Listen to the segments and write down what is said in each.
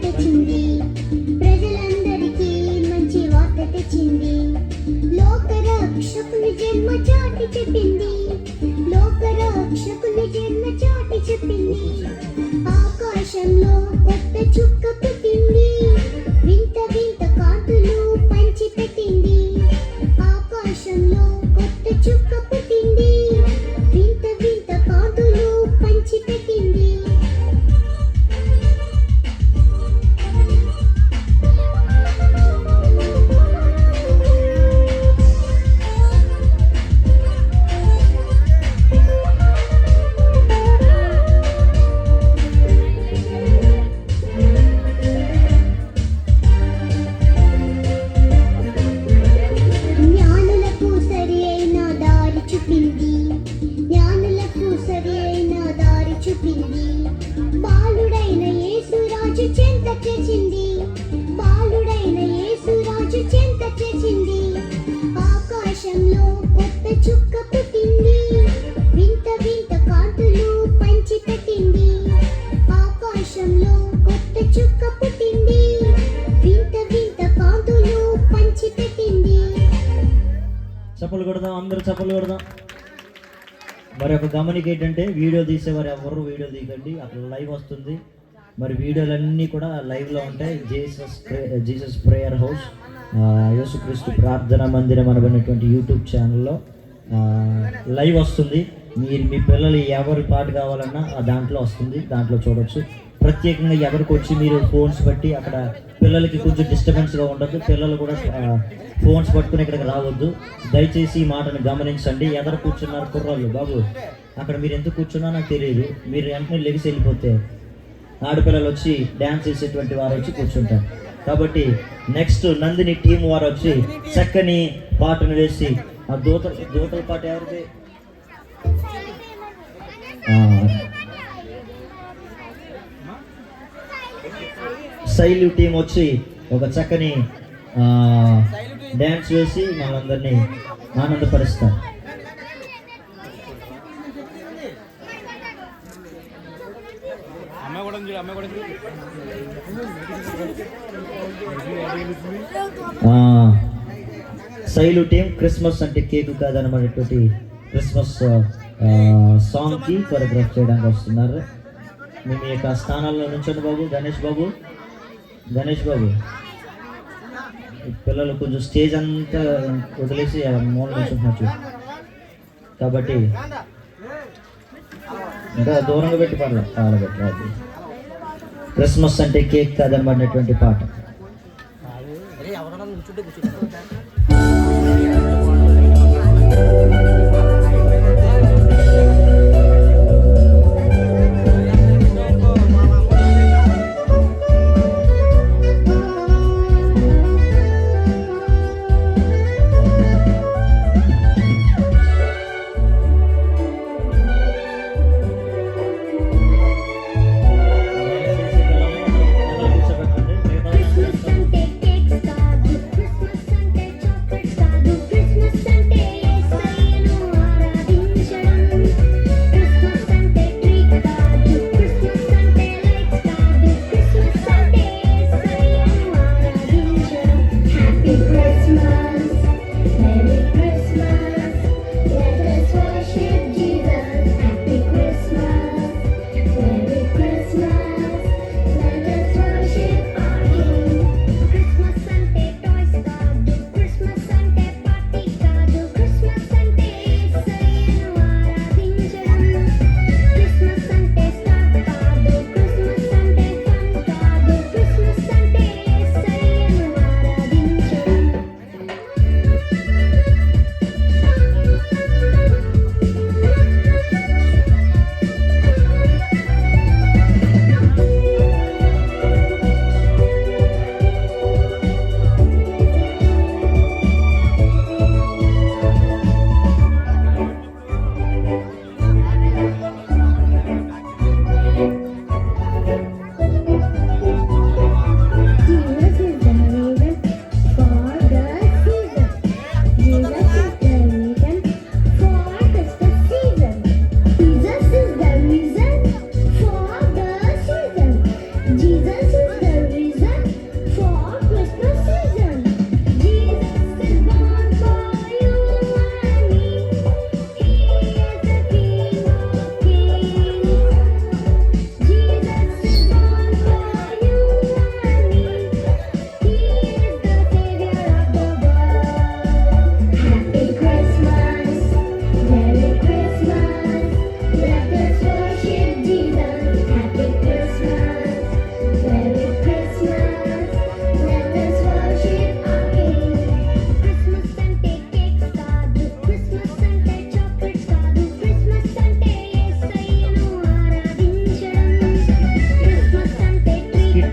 తెచ్చింది, ప్రజలందరికీ మంచి వార్త తెచ్చింది. లోకరక్షకుని జన్మ చాటి చెప్పింది, లోకరక్షకుని జన్మ చాటి చెప్పింది. ఆకాశంలో కొత్త చుక్క పుట్టింది, వింత వింత కాంతులు పంచి పెట్టింది. ఆకాశంలో కొత్త చుక్క పుట్టింది, వింత వింత కాంతులు పంచి పెట్టింది. జ్ఞానులకు సరి అయిన దారి చూపింది, జ్ఞానులకు సరి అయిన దారి చూపింది. బాలుడైన యేసురాజు చెంత చేసింది, బాలుడైన యేసురాజు చెంత చేసింది. ఆకాశంలో కొత్త చుక్క పుట్టింది, వింత వింత కాంతులు పంచి పెట్టింది. ఆకాశంలో కొత్త చుక్క పుట్టింది, వింత వింత కాంతులు పంచి పెట్టింది. చప్పలు కొడదాం, అందరూ చప్పలు కొడదాం. మరి ఒక గమనిక ఏంటంటే, వీడియో తీసేవారు ఎవరు వీడియో తీయకండి, అక్కడ లైవ్ వస్తుంది. మరి వీడియోలన్నీ కూడా లైవ్లో ఉంటాయి. జీసస్ ప్రేయర్ హౌస్, యేసుక్రీస్తు ప్రార్థన మందిరం అనబడినటువంటి యూట్యూబ్ ఛానల్లో లైవ్ వస్తుంది. మీరు మీ పిల్లలు ఎవరి పాట కావాలన్నా దాంట్లో వస్తుంది, దాంట్లో చూడొచ్చు. ప్రత్యేకంగా ఎవరికి వచ్చి మీరు ఫోన్స్ బట్టి అక్కడ పిల్లలకి కొంచెం డిస్టర్బెన్స్గా ఉండదు. పిల్లలు కూడా ఫోన్స్ పట్టుకుని ఇక్కడికి రావద్దు. దయచేసి ఈ మాటను గమనించండి. ఎదరు కూర్చున్నారు కుర్రాళ్ళు, బాబు అక్కడ మీరు ఎందుకు కూర్చున్నా నాకు తెలియదు. మీరు వెంటనే లెగిసి వెళ్ళిపోతే ఆడపిల్లలు వచ్చి డ్యాన్స్ చేసేటువంటి వారు వచ్చి కూర్చుంటారు. కాబట్టి నెక్స్ట్ నందిని టీం వారు వచ్చి చక్కని పాటను వేసి, ఆ దూతల పాట ఎవరిది? శైలు టీం వచ్చి ఒక చక్కని డ్యాన్స్ వేసి మనందరినీ ఆనందపరుస్తారు. శైలు టీం క్రిస్మస్ అంటే కేక్ కాదనబడేటువంటి క్రిస్మస్ సాంగ్కి కొరియోగ్రాఫ్ చేయడానికి వస్తున్నారు. మేము ఈ యొక్క స్థానాల్లో నుంచండి బాబు. గణేష్ బాబు పిల్లలు కొంచెం స్టేజ్ అంతా వదిలేసి మూల నుంచుంటున్నారు. కాబట్టి ఇంకా దూరంగా పెట్టి పర్లేదు. క్రిస్మస్ అంటే కేక్ కాదనబడినటువంటి పాట. క్రిస్మస్ అంటే కేక్స్ కాదు, క్రిస్మస్ అంటే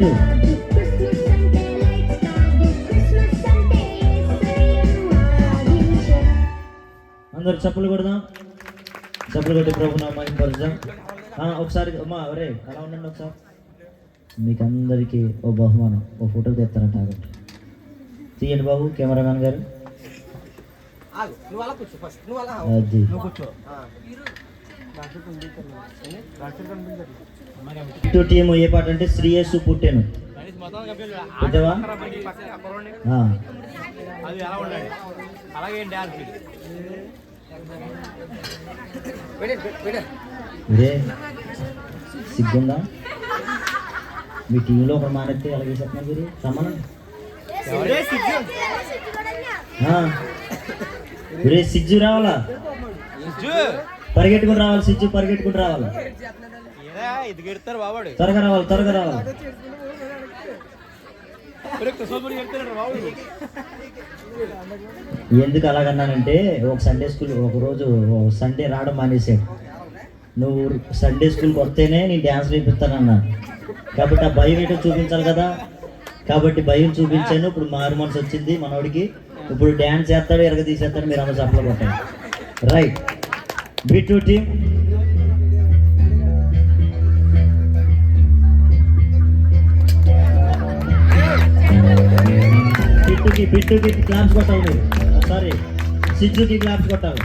పెట్టు. క్రిస్మస్ అంటే లైట్స్ కాదు, క్రిస్మస్ అంటే యేసయ్యను ఆరాధించే. అందరు చప్పలు కొడదాం. చప్పలు కొట్టి ప్రభునా మహిమపరుద్దాం. ఒకసారి అమ్మా ఒరే అలా ఉండండి ఒకసారి. మీకు అందరికీ ఓ బహుమానం, ఓ ఫోటో తెస్తారంట. ఆగండి, తీయండి బాబు కెమెరామ్యాన్ గారు. అది ఇటు టీము ఏ పాట అంటే శ్రీయేసు పుట్టెను. పెట్టావా? ఇదే సిగ్గుందా? మీ టీంలో ఒక మానేస్తే అలాగే చెప్పినారు మీరు రమ్మనండి. ఒరే సిజ్జు రావాలా, పరిగెట్టుకుని రావాలి. సిజ్జు పరిగెట్టుకుని రావాలి. త్వరగా రావాలి, త్వరగా రావాలి. ఎందుకు అలాగన్నానంటే ఒక సండే స్కూల్ ఒకరోజు సండే రావడం మానేసాడు. నువ్వు సండే స్కూల్కి వస్తేనే నేను డ్యాన్స్ నేర్పిస్తానన్నా. కాబట్టి ఆ భయం ఏంటో చూపించాలి కదా. కాబట్టి భయం చూపించాను. ఇప్పుడు మారు మనసు వచ్చింది మనోడికి. ఇప్పుడు డ్యాన్స్ చేస్తాడు, ఎరగ తీసేస్తాడు. మీరు అందరూ చప్పలు కొట్టాలి. Right, B2 team. బిట్టుకి క్లాప్స్ కొట్టాలి మీరు. సారీ, సిజ్జుకి క్లాప్స్ కొట్టాలి.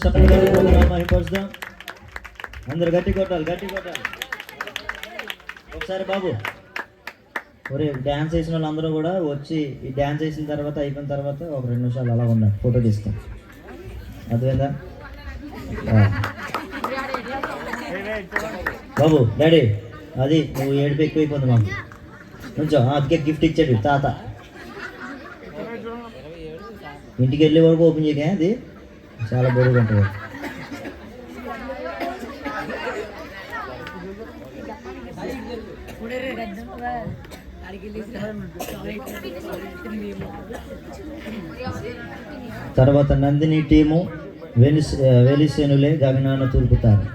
చప్పట్లు మహిమపరుస్తాం. అందరు గట్టి కొట్టాలి, గట్టి కొట్టాలి. ఒకసారి బాబు ఒరే డ్యాన్స్ వేసిన వాళ్ళందరూ కూడా వచ్చి ఈ డ్యాన్స్ వేసిన తర్వాత అయిపోయిన తర్వాత ఒక 2 నిమిషాలు అలా ఉన్నారు, ఫోటో తీస్తాం. అర్థమైందా బాబు? డాడీ అది నువ్వు ఏడుపు ఎక్కువైపోతుంది మాకు కొంచెం. అందుకే గిఫ్ట్ ఇచ్చాడు తాత. ఇంటికి వెళ్ళే వరకు ఓపెన్ చేయగా అది చాలా బరువుగా ఉంటుంది. తర్వాత నందిని టీము వెలిసేనులే గగనాన తూర్పుతారు.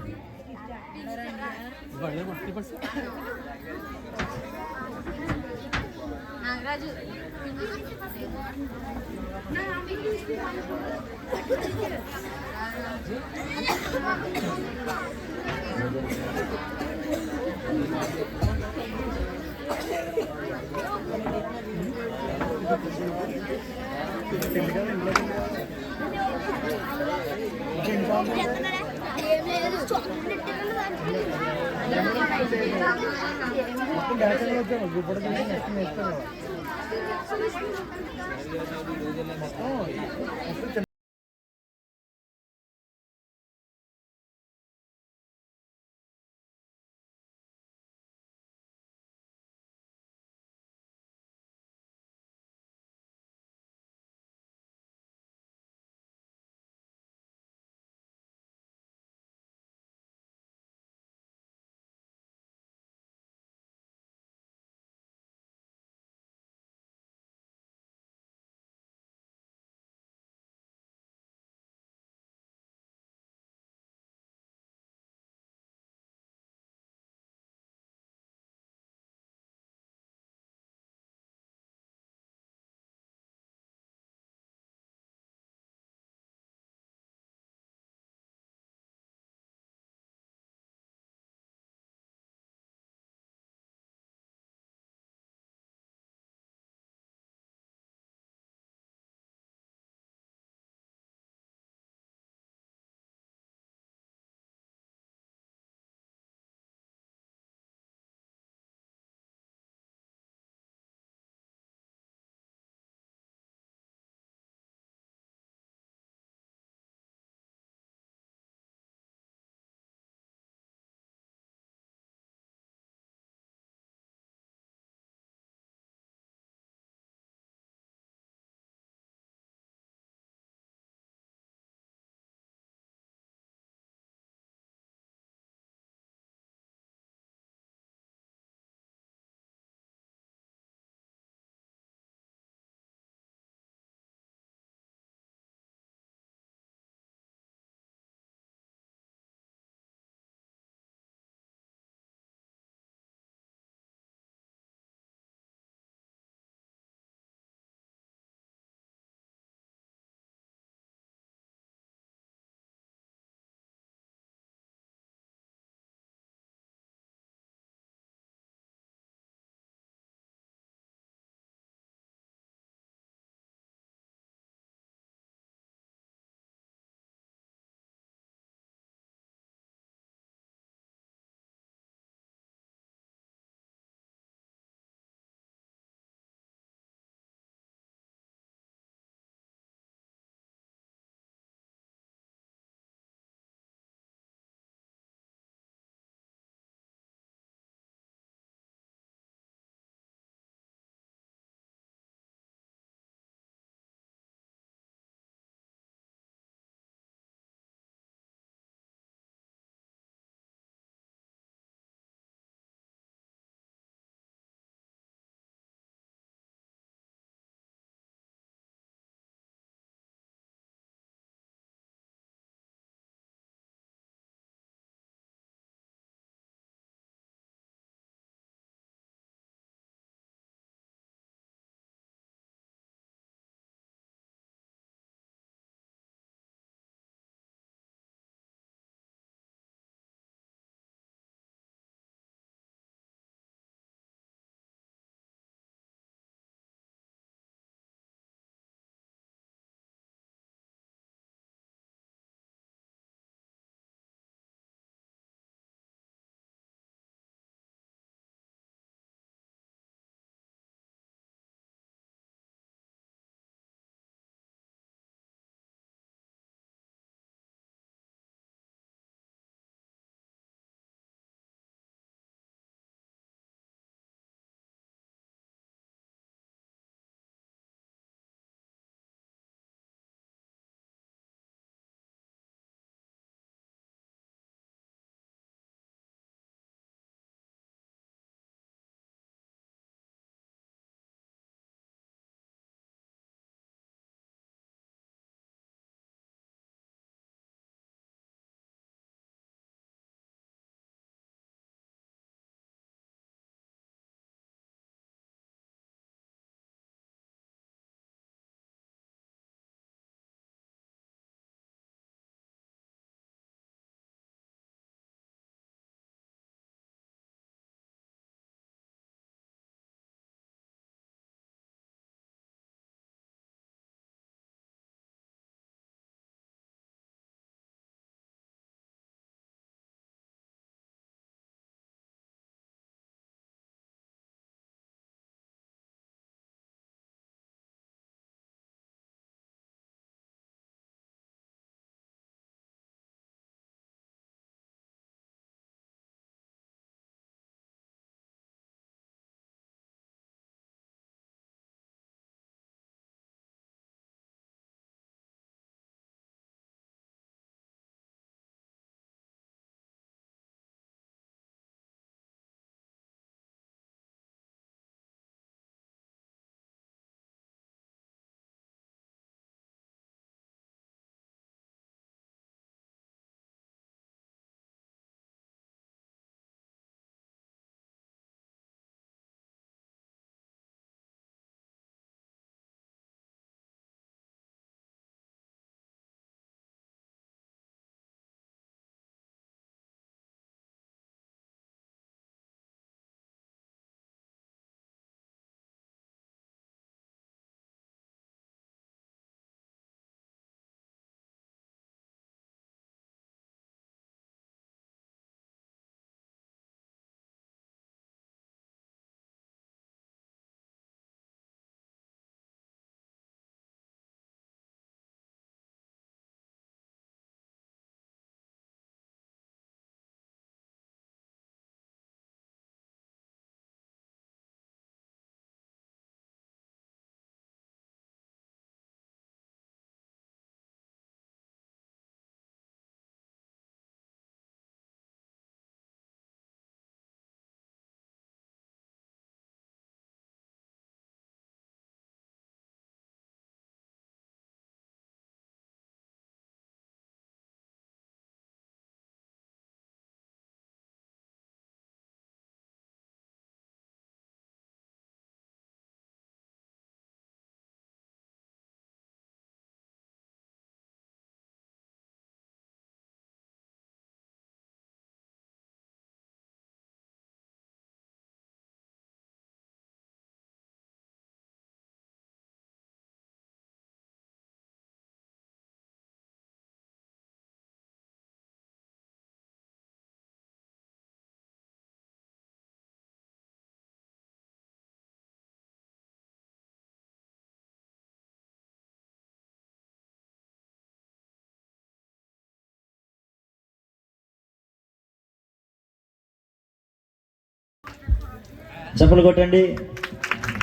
చప్పలు కొట్టండి.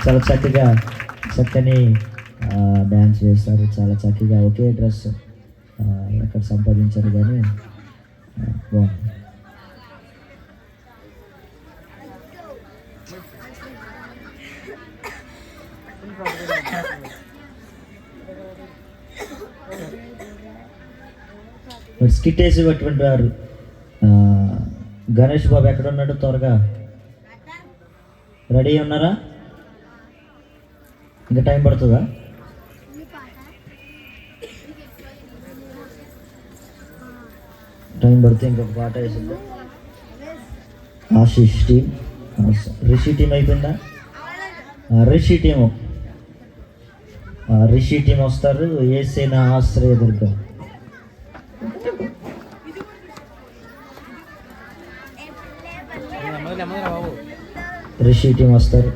చాలా చక్కని డ్యాన్స్ వేస్తారు. చాలా చక్కగా ఒకే డ్రెస్ ఎక్కడ సంపాదించారు కానీ బాగుంది. మరి స్కిట్ వేసేటువంటి వారు గణేష్ బాబు ఎక్కడ ఉన్నాడు? త్వరగా రెడీ ఉన్నారా? ఇంకా టైం పడుతుందా? టైం పడితే ఇంకొక పాట వేసింది. ఆశీష్ టీం, రిషి టీం అయిపోయిందా? రిషి టీం వస్తారు. ఏసేన ఆశ్రయదుర్గం. రిషి టీం వస్తారు.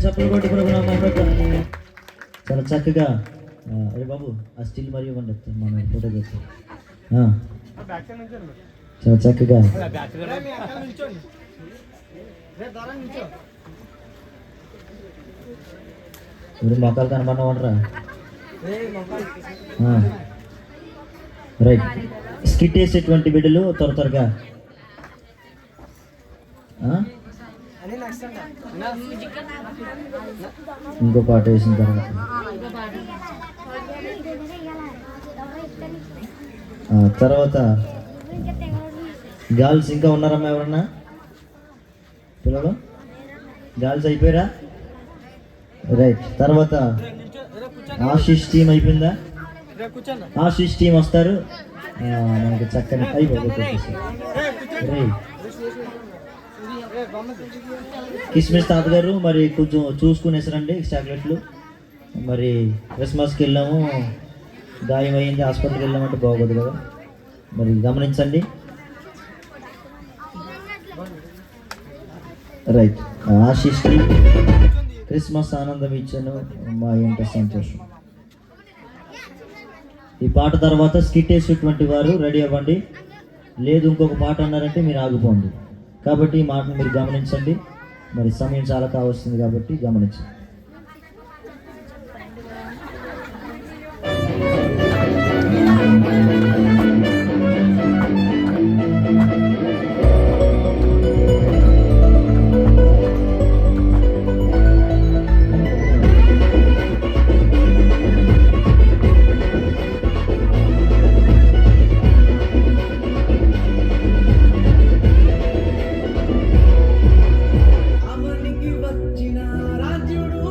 చప్పలు కొట్టి ప్రభు నామమున చాలా చక్కగా అరే బాబు ఆ స్టిల్ మరి ఇవ్వండి మనం ఫోటో చేస్తాం. చాలా చక్కగా ఇప్పుడు మొక్కలు కనబడిన ఉండరా. రైట్, స్కిట్ వేసేటువంటి బిడ్డలు త్వరగా ఇంకో పాట వేసిన తర్వాత గర్ల్స్ ఇంకా ఉన్నారమ్మా ఎవరన్నా పిల్లలు? గర్ల్స్ అయిపోయారా? రైట్, తర్వాత ఆశీష్ టీం అయిపోయిందా? ఆశీష్ టీం వస్తారు మనకి చక్కని అయిపోయింది. కిస్మిస్ తాతగారు మరి కొంచెం చూసుకునేసారండి చాక్లెట్లు. మరి క్రిస్మస్కి వెళ్ళాము, గాయం అయ్యింది, హాస్పిటల్కి వెళ్ళామంటే బాగోదు కదా, మరి గమనించండి. రైట్, ఆశిష్కి క్రిస్మస్ ఆనందం ఇచ్చాను, మా ఏంటో సంతోషం. ఈ పాట తర్వాత స్కిట్ వేసేటువంటి వారు రెడీ అవ్వండి, లేదు ఇంకొక పాట అన్నారంటే మీరు ఆగిపోండి. కాబట్టి ఈ మాటను మీరు గమనించండి, మరి సమయం చాలా కావస్తుంది కాబట్టి గమనించండి. అవనికి వచ్చిన రాజ్యుడు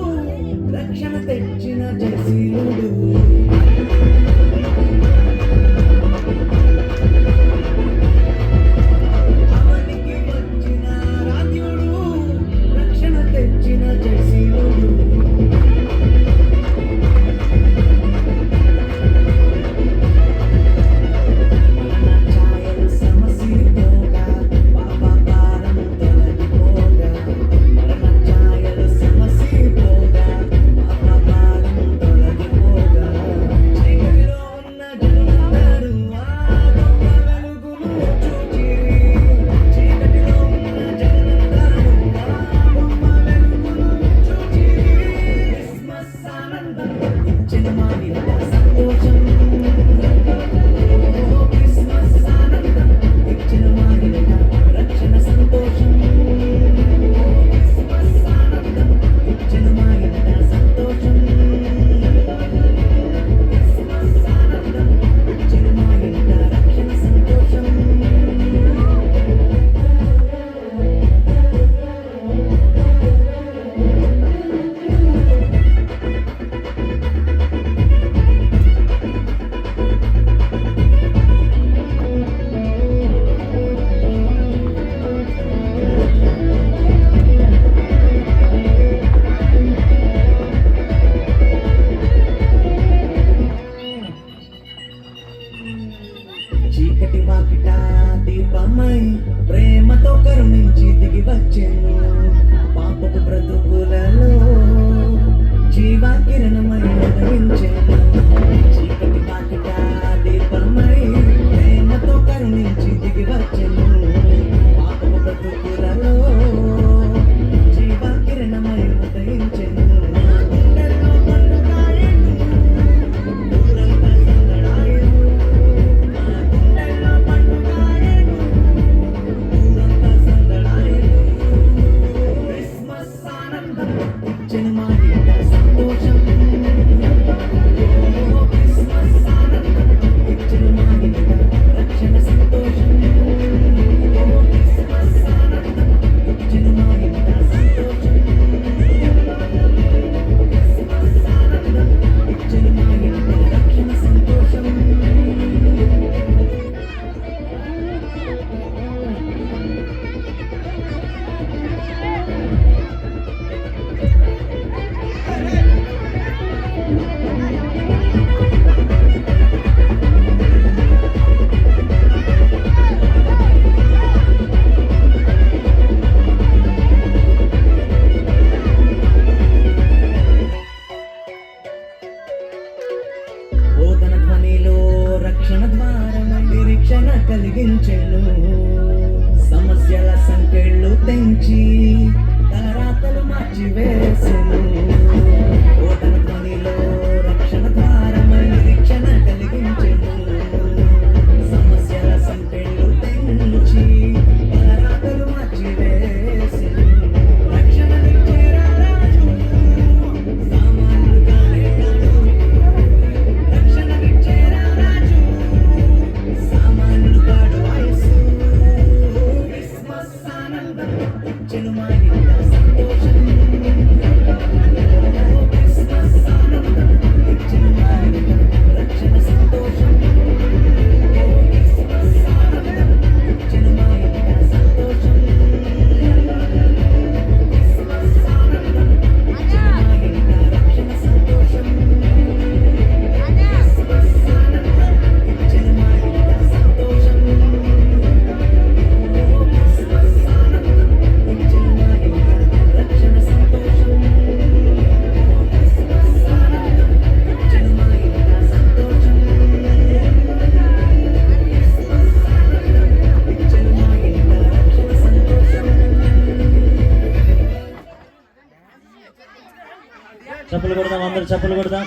చప్పలు కొడదాం, అందరు చప్పలు కొడదాం.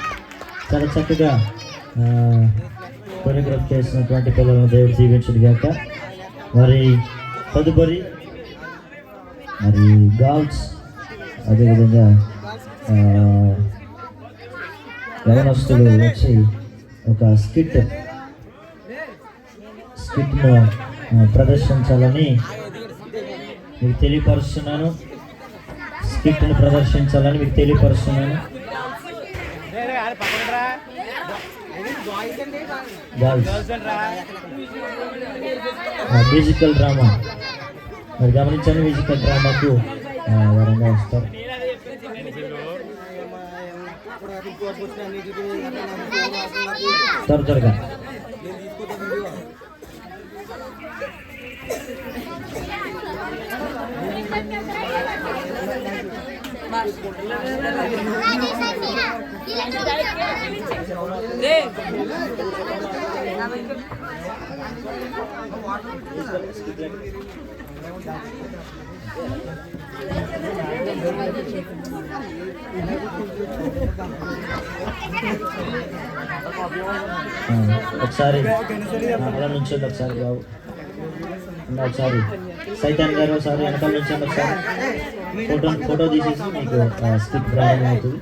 చాలా చక్కగా కొరియోగ్రాఫ్ చేసినటువంటి పిల్లలను దేవుడు దీవించును గాక. మరి తదుపరి మరి గర్ల్స్, అదేవిధంగా యవనస్తులు వచ్చి ఒక స్కిట్ను ప్రదర్శించాలని మీకు తెలియపరుస్తున్నాను. స్కిట్ను ప్రదర్శించాలని మీకు తెలియపరుస్తున్నాను. మ్యూజికల్ డ్రామా మరి గమనించండి. మ్యూజికల్ డ్రామాకు వరంగా వస్తారు. త్వరగా ఒకసారి అలా నుంచండి. ఒకసారి బాబు ఒకసారి సైతాన్ గారు ఒకసారి వెనకాల నుంచండి. ఒకసారి ఫోటో తీసేసి మీకు స్కిట్ ప్రారంభం అవుతుంది.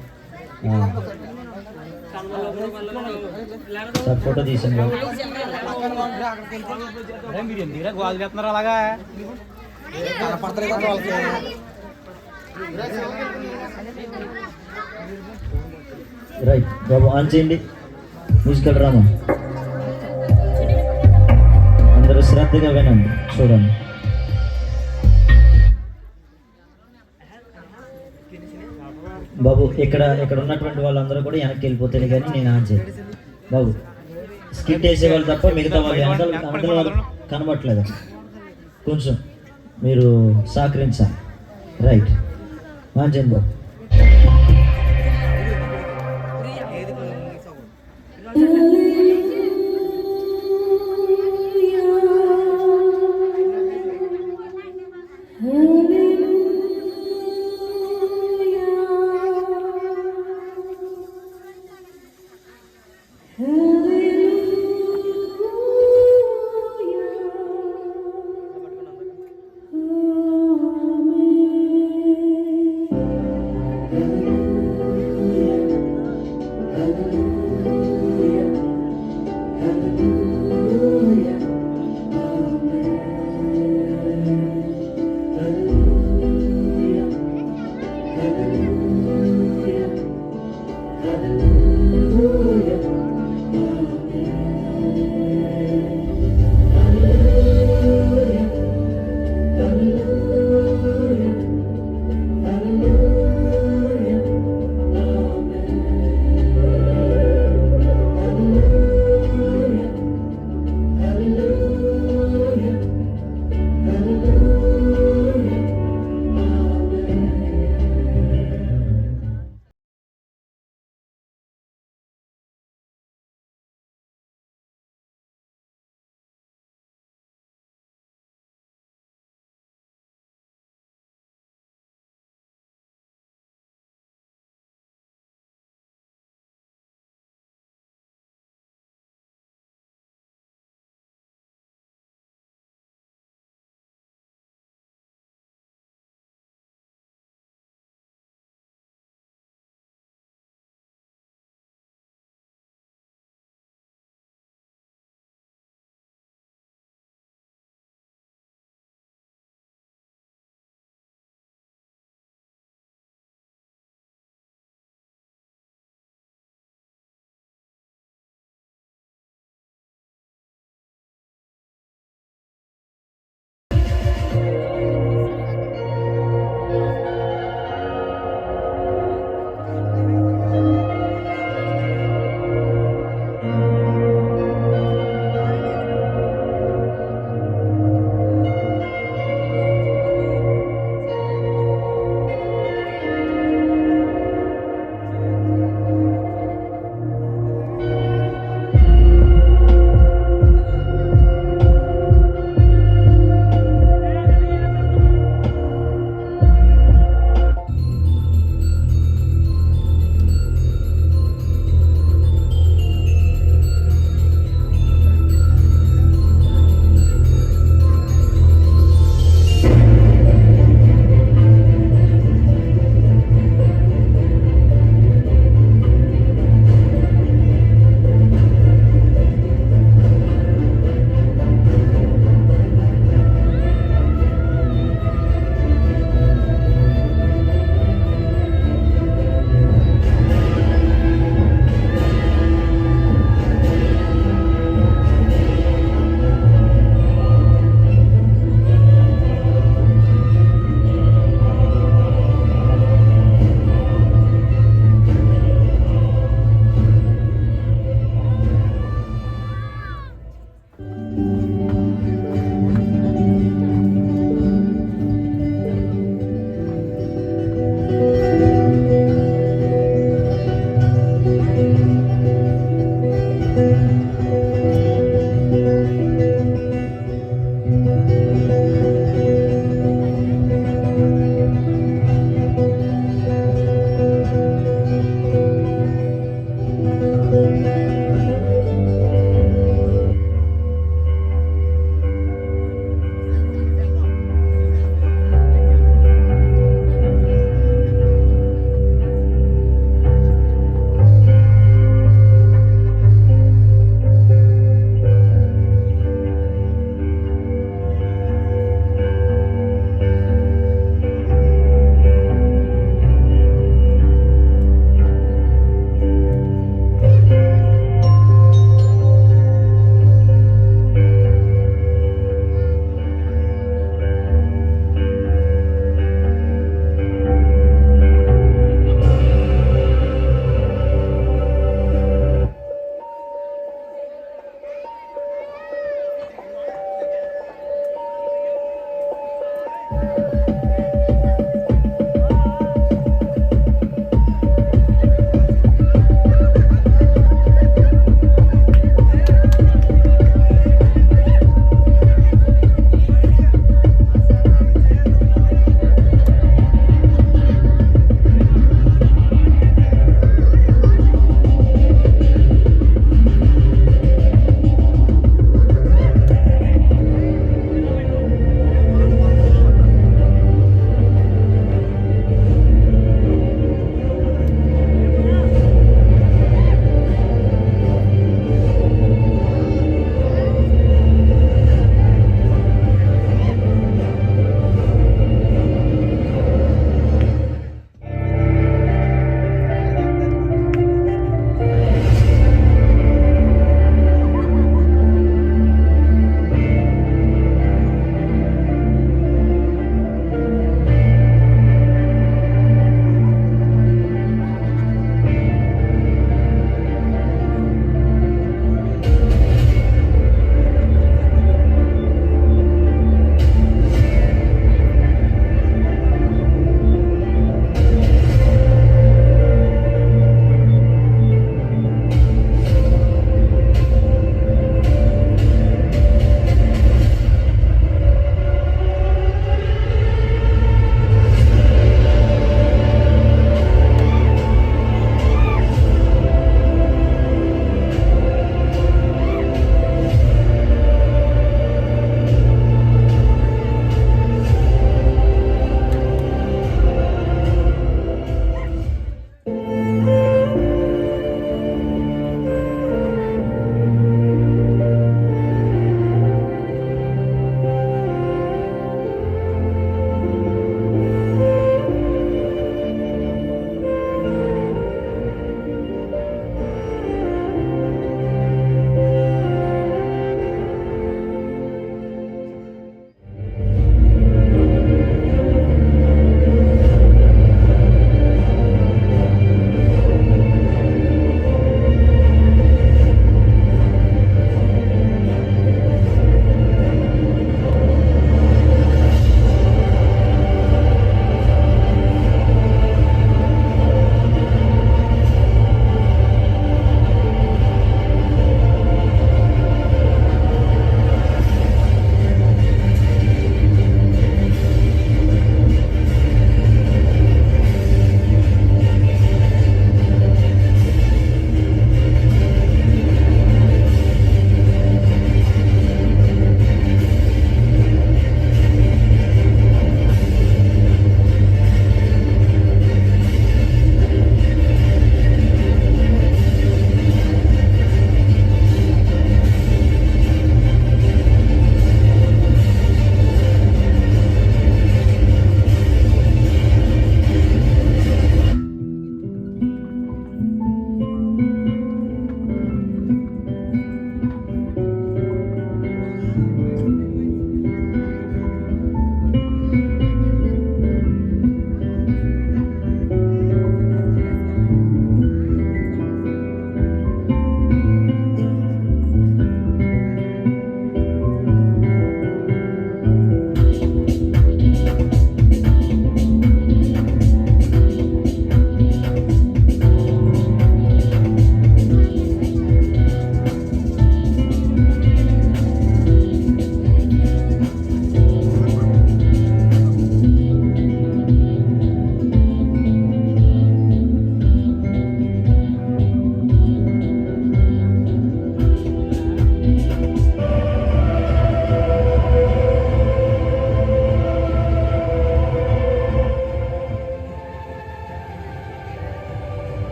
సార్ ఫోటో తీసాను బాబు. అలాగా రైట్ బాబు, ఆన్ చేయండి. మ్యూజికల్ డ్రామా అందరూ శ్రద్ధగా వినండి, చూడండి. బాబు ఇక్కడ ఉన్నటువంటి వాళ్ళందరూ కూడా వెనక్కి వెళ్ళిపోతారు, కానీ నేను ఆన్ చేయండి బాబు. స్కిట్ వేసేవాళ్ళు తప్ప మిగతా వాళ్ళు వెనకాల వాళ్ళు కనబట్టలేదు. కొంచెం మీరు సహకరించాలి. రైట్, ఆన్ చేయండి బాబు.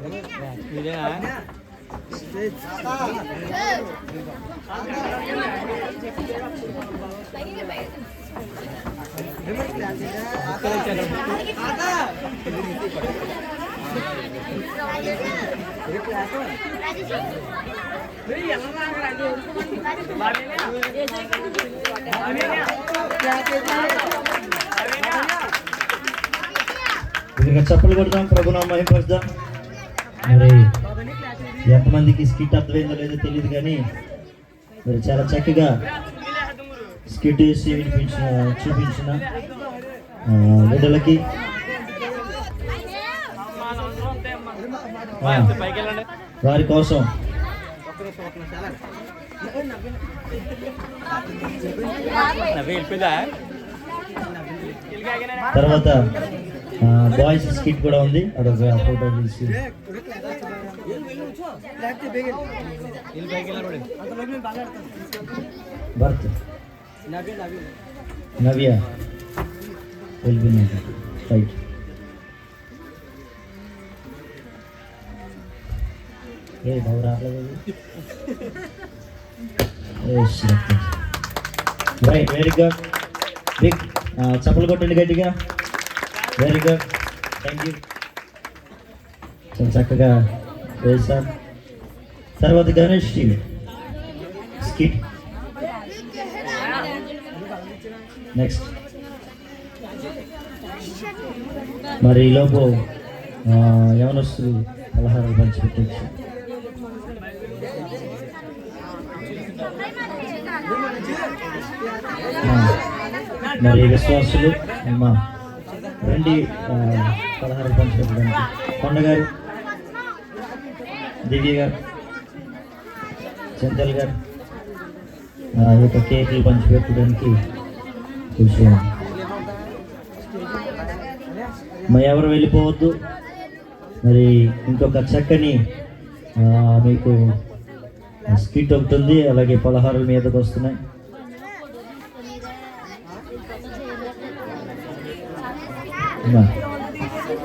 ఇదేనా ఇక చప్పలు కొడదాం, ప్రభునామం మహిమపరుద్దాం. మరి ఎంతమందికి స్కిట్ అర్థమైందో లేదో తెలియదు కానీ మరి చాలా చక్కగా స్కిట్ వేసి చూపించిన బిడ్డలకి పైకి వెళ్ళండి. వారి కోసం వెళ్ళిపోయిందా తర్వాత బాయ్స్ స్కిట్ కూడా ఉంది, అదొక ఫోటో తీసి భర్త్ నవ్య వెళ్ళిపోయినాక రైట్. ఏ బాబు రావట్లేదు, రైట్, వెరీ గుడ్, బిగ్ చప్పలు కొట్టండి గట్టిగా, వెరీ గుడ్, థ్యాంక్ యూ, చాలా చక్కగా వేశారు. తర్వాత గణేష్ టీవీ స్కిట్, నెక్స్ట్ మరి ఈలోపు యవనస్తులు పలహారాలు పంచిపెట్టచ్చు. మరి విశ్వాసులు అమ్మా రండి పలహారాలు పంచిపెట్టడానికి. కొండ గారు, దివ్య గారు, చింతల్ గారు ఈ యొక్క కేకులు పంచిపెట్టడానికి కూర్చోండి. మరి ఎవరు వెళ్ళిపోవద్దు. మరి ఇంకొక చక్కని మీకు స్కిట్ ఒకటి ఉంది, అలాగే పలహారాల మీదకి వస్తున్నాయి.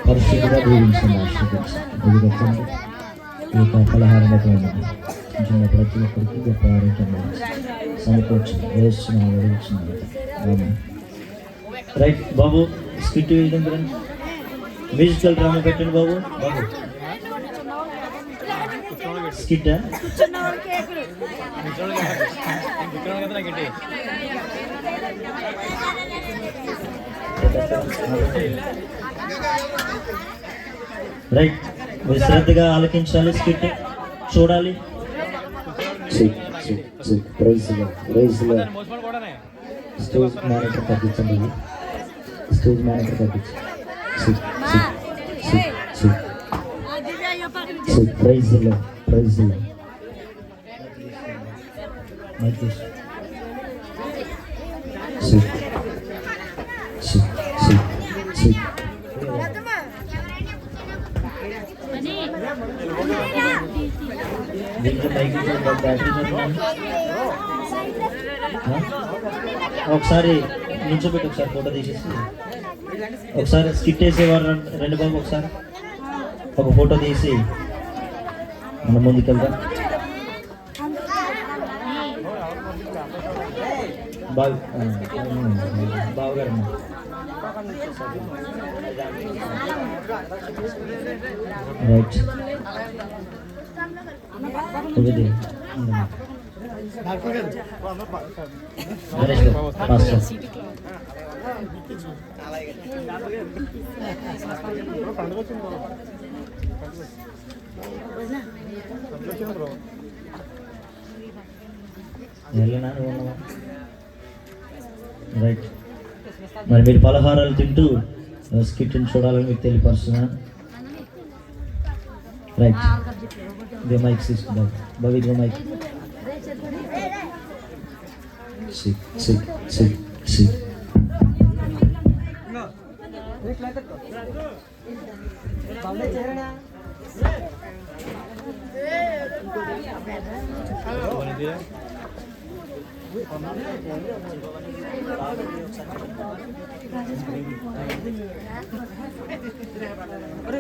పరిస్థితిగా దీవించండి, ఆశీర్వదించండి. ఈ యొక్క పలహారంలో చిన్న ప్రతి ఒక్కరికి గొప్ప ఆరోగ్యం సమకూర్చండి, వేస్తున్నాం. రైట్ బాబు, స్కిట్ రండి, మ్యూజికల్ డ్రామా పెట్టండి బాబు. బాబు స్కిట్ రైట్, మీరు శ్రద్ధగా ఆలకించాలి, స్కిట్ చూడాలి. స్టేజ్ మేనేజర్ తగ్గించండి, స్టేజ్ మేనేజర్ తగ్గించండి. ప్రైజ్లో ప్రైజ్లో ఒకసారి నిల్చోబెట్టి ఒకసారి ఫోటో తీసేసి ఒకసారి స్కిట్ వేసేవారు రెండు బాబు, ఒకసారి ఒక ఫోటో తీసి మనం ముందుకెళ్దాం. బావగారు రైట్, రైట్. మరి మీరు పలహారాలు తింటూ స్కిట్ని చూడాలని మీకు తెలియపరుస్తున్నాను. రైట్, ఇదే మైక్ తీసుకుందాం బాబు, ఇదిగో మైక్.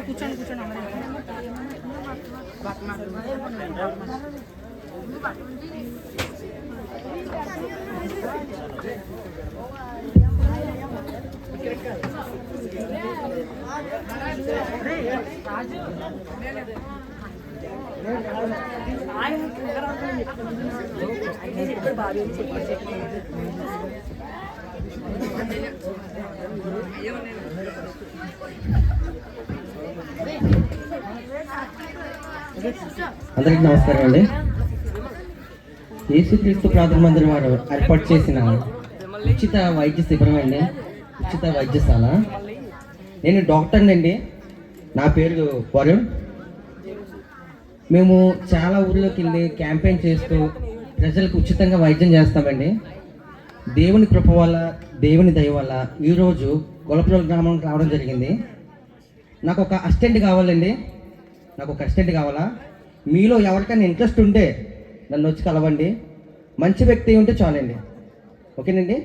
కూర్చోండి కూర్చోండి. అందరికీ నమస్కారం అండి. యేసుక్రీస్తు ప్రార్థన మందిరం వారు ఏర్పాటు చేసిన ఉచిత వైద్య శిబిరం అండి, ఉచిత వైద్యశాల. నేను డాక్టర్ని అండి. నా పేరు వరుణ్. మేము చాలా ఊర్లోకి వెళ్ళి క్యాంపెయిన్ చేస్తూ ప్రజలకు ఉచితంగా వైద్యం చేస్తామండి. దేవుని కృప వల్ల, దేవుని దయ వల్ల ఈరోజు గొల్లపురం గ్రామానికి రావడం జరిగింది. నాకు ఒక అసిస్టెంట్ కావాలండి, నాకు ఒక అసిస్టెంట్ కావాలా? మీలో ఎవరికైనా ఇంట్రెస్ట్ ఉంటే నన్ను వచ్చి కలవండి. మంచి వ్యక్తి ఉంటే చాలండి. ఓకేనండి.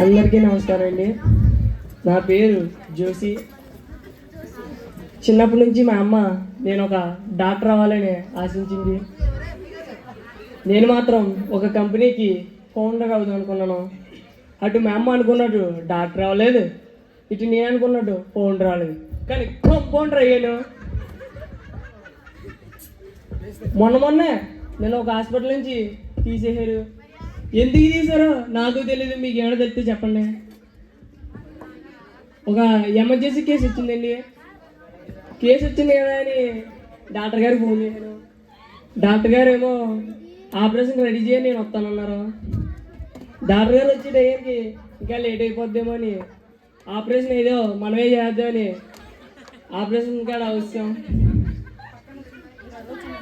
అందరికీ నమస్కారం అండి. నా పేరు జోసి. చిన్నప్పటి నుంచి మా అమ్మ నేను ఒక డాక్టర్ అవ్వాలని ఆశించింది. నేను మాత్రం ఒక కంపెనీకి ఫౌండర్ అవుదాం అనుకున్నాను. అటు మా అమ్మ అనుకున్నట్టు డాక్టర్ అవ్వలేదు, ఇటు నేను అనుకున్నట్టు ఫౌండర్ అవ్వలేదు, కానీ కంపౌండర్ అయ్యాను. మొన్నే నేను ఒక హాస్పిటల్ నుంచి తీసేశారు. ఎందుకు తీసారో నాకు తెలియదు, మీకు ఏమైనా తెలిస్తే చెప్పండి. ఒక ఎమర్జెన్సీ కేసు వచ్చిందండి. కేసు వచ్చింది కదా అని డాక్టర్ గారికి ఫోన్ చేశాను. డాక్టర్ గారు ఏమో ఆపరేషన్ రెడీ చేయని నేను వస్తానన్నారు. డాక్టర్ గారు వచ్చే టైంకి ఇంకా లేట్ అయిపోద్దేమో అని ఆపరేషన్ ఏదో మనమే చేద్దామని ఆపరేషన్ కాడ వచ్చాం.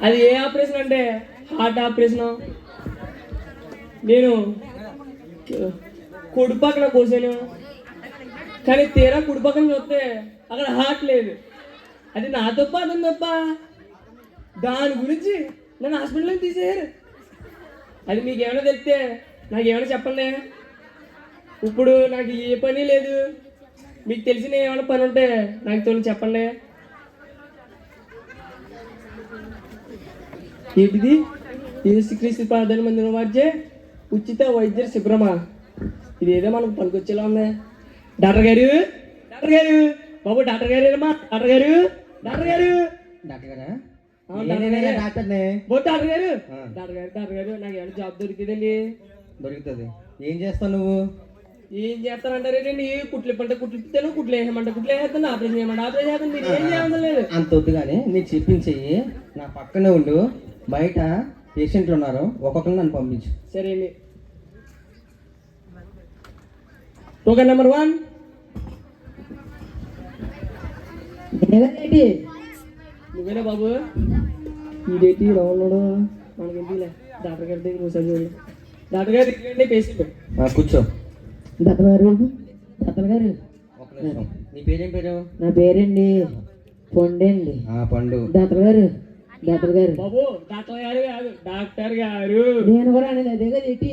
అది ఏ ఆపరేషన్ అంటే హార్ట్ ఆపరేషను. నేను కుడి పక్కన కోసాను, కానీ తీరా కుడి పక్కన చూస్తే అక్కడ హార్ట్ లేదు. అది నా తప్ప, అతని తప్ప? దాని గురించి నన్ను హాస్పిటల్లోకి తీసేయారు. అది మీకు ఏమైనా తెలిస్తే నాకు ఏమైనా చెప్పండి. ఇప్పుడు నాకు ఏ పని లేదు. మీకు తెలిసిన ఏమైనా పని ఉంటే నాకు తోలు చెప్పండి. ఏంటిది? యేసుక్రీస్తు ప్రార్థన మందిరం మధ్య ఉచిత వైద్య శిబిరమా? ఇదేదో మనకు పనికొచ్చేలా ఉంది. డాక్టర్ గారు, డాక్టర్ గారు, బాబు డాక్టర్ గారు ఏమా? డాక్టర్ గారు, డాక్టర్ గారు, డాక్టర్ గారా? డాక్టర్నే. బో డాక్టర్ గారు, డాక్టర్ గారు, డాక్టర్ గారు, నాకు ఏమైనా జాబ్ దొరికిందండి? దొరుకుతుంది. ఏం చేస్తావు నువ్వు? ఏం చేస్తానంటారేంటండి? కుట్లు ఇప్పంటే కుట్లు ఇప్పిస్తాను, కుట్లు వేయమంటే కుట్లు వేసేస్తాను, ఆపరేషన్ చేయమంటే ఆపరేషన్ చేస్తాను. మీరు ఏం చేయడం లేదు. అంత వద్దు కానీ నేను చెప్పించేయి. నా పక్కనే ఉండు. బయట పేషెంట్లు ఉన్నారు, ఒక్కొక్కరిని నన్ను పంపించు. సరే అండి. Token number 1. నువ్వేనా బాబు? ఈడేటి ఇలా ఉన్నాడు, మనకేంటిలే. డాక్టర్ గారి దగ్గర ఒకసారి చూడండి. డాక్టర్ గారి దగ్గర పేషెంట్. కూర్చో. డాక్టర్ గారు, డాక్టర్ గారు, ఒక నిమిషం. నీ పేరేం పేరు? నా పేరండి పండు అండి. పండు. డాక్టర్ గారు, డాక్టర్ గారు, బాబు డాక్టర్ గారు కాదు, డాక్టర్ గారు. నేను కూడా అనేది అదే కదా ఏంటి?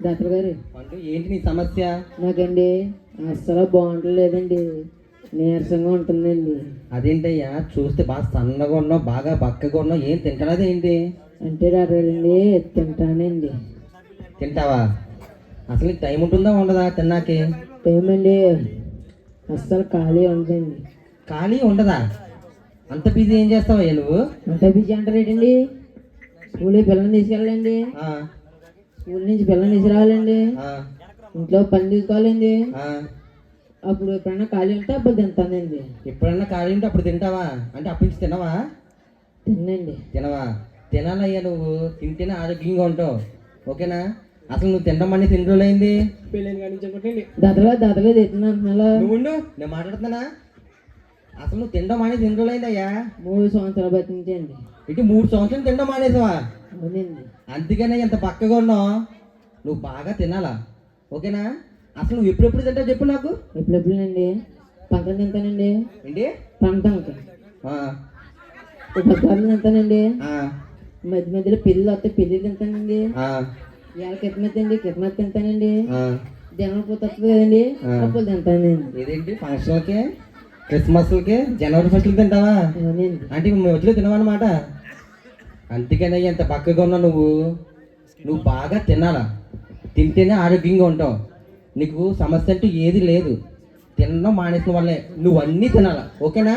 డాక్టర్ గారు, పండు ఏంటి నీ సమస్య? నాకండి అస్సలు బాగుంటలేదండి, నీరసంగా ఉంటుందండి. అదేంటయ్యా, చూస్తే బాగా సన్నగా ఉన్నావు, బాగా బక్కగా ఉన్నావు, ఏం తింటానది ఏంటి? అంటే డాక్టర్ గారండి తింటానండి. తింటావా? అసలు నీకు టైం ఉంటుందా ఉండదా తిన్నాకి? టైం అండి అస్సలు ఖాళీ ఉందండి. ఖాళీ ఉండదా? అంత బిజీ ఏం చేస్తావయ్యా నువ్వు? అంత బిజీ అంటారు ఏంటండి? స్కూల్కి పిల్లల్ని తీసుకెళ్ళండి, స్కూల్ నుంచి పిల్లల్ని తీసుకురావాలండి, ఇంట్లో పని తీసుకోవాలండి. అప్పుడు ఎప్పుడన్నా ఖాళీ ఉంటే అప్పుడు తింటానండి. ఎప్పుడన్నా ఖాళీ ఉంటే అప్పుడు తింటావా? అంటే అప్పటి నుంచి తినవా? తినండి. తినవా? తినాలయ్యా, నువ్వు తింటేనే ఆరోగ్యంగా ఉంటావు. ఓకేనా? అసలు నువ్వు తినడం అనేది ఎన్ని రోజులు అయింది? పెళ్ళైన కానీ చెప్పండి. దాతగా తింటున్నాను. నువ్వు ఉండు, నేను మాట్లాడుతున్నానా? అసలు నువ్వు తినడం అనేది ఎన్ని రోజులు అయిందయ్యా? 3 సంవత్సరాల బట్టి నుంచి అండి. ఇటు 3 సంవత్సరాలు తినడం మానేసావా? అవునండి. అందుకనే ఎంత పక్కగా ఉన్నావు. నువ్వు బాగా తినాలా, ఓకేనా? అసలు నువ్వు ఎప్పుడెప్పుడు తింటావు చెప్పు నాకు. ఎప్పుడెప్పుడునండి? పంతం తింటానండి. ఏంటి? పంతంకి ఆ, ఉపద్వారం తింటానండి. ఆ, మధ్య మధ్యలో పెళ్ళి వస్తే పెళ్ళి తింటానండి. ఆ, ఇవాళ కితమత్ అండి, కితమత్ తింటానండి. ఆ. జనం పూత వస్తుంది కదండి, అప్పులు తింటానండి. ఇదేంటి ఫంక్షన్లకి, క్రిస్మస్లకి, జనవరి ఫస్ట్లకి తింటావా? అవునండి. అంటే మధ్యలో తినవన్నమాట. అందుకనే ఎంత పక్కగా ఉన్నావు నువ్వు బాగా తినాలా. తింటేనే ఆరోగ్యంగా ఉంటావు. నీకు సమస్య అంటూ ఏది లేదు. తినడం మానేసిన వాళ్ళే. నువ్వు అన్నీ తినాలా, ఓకేనా?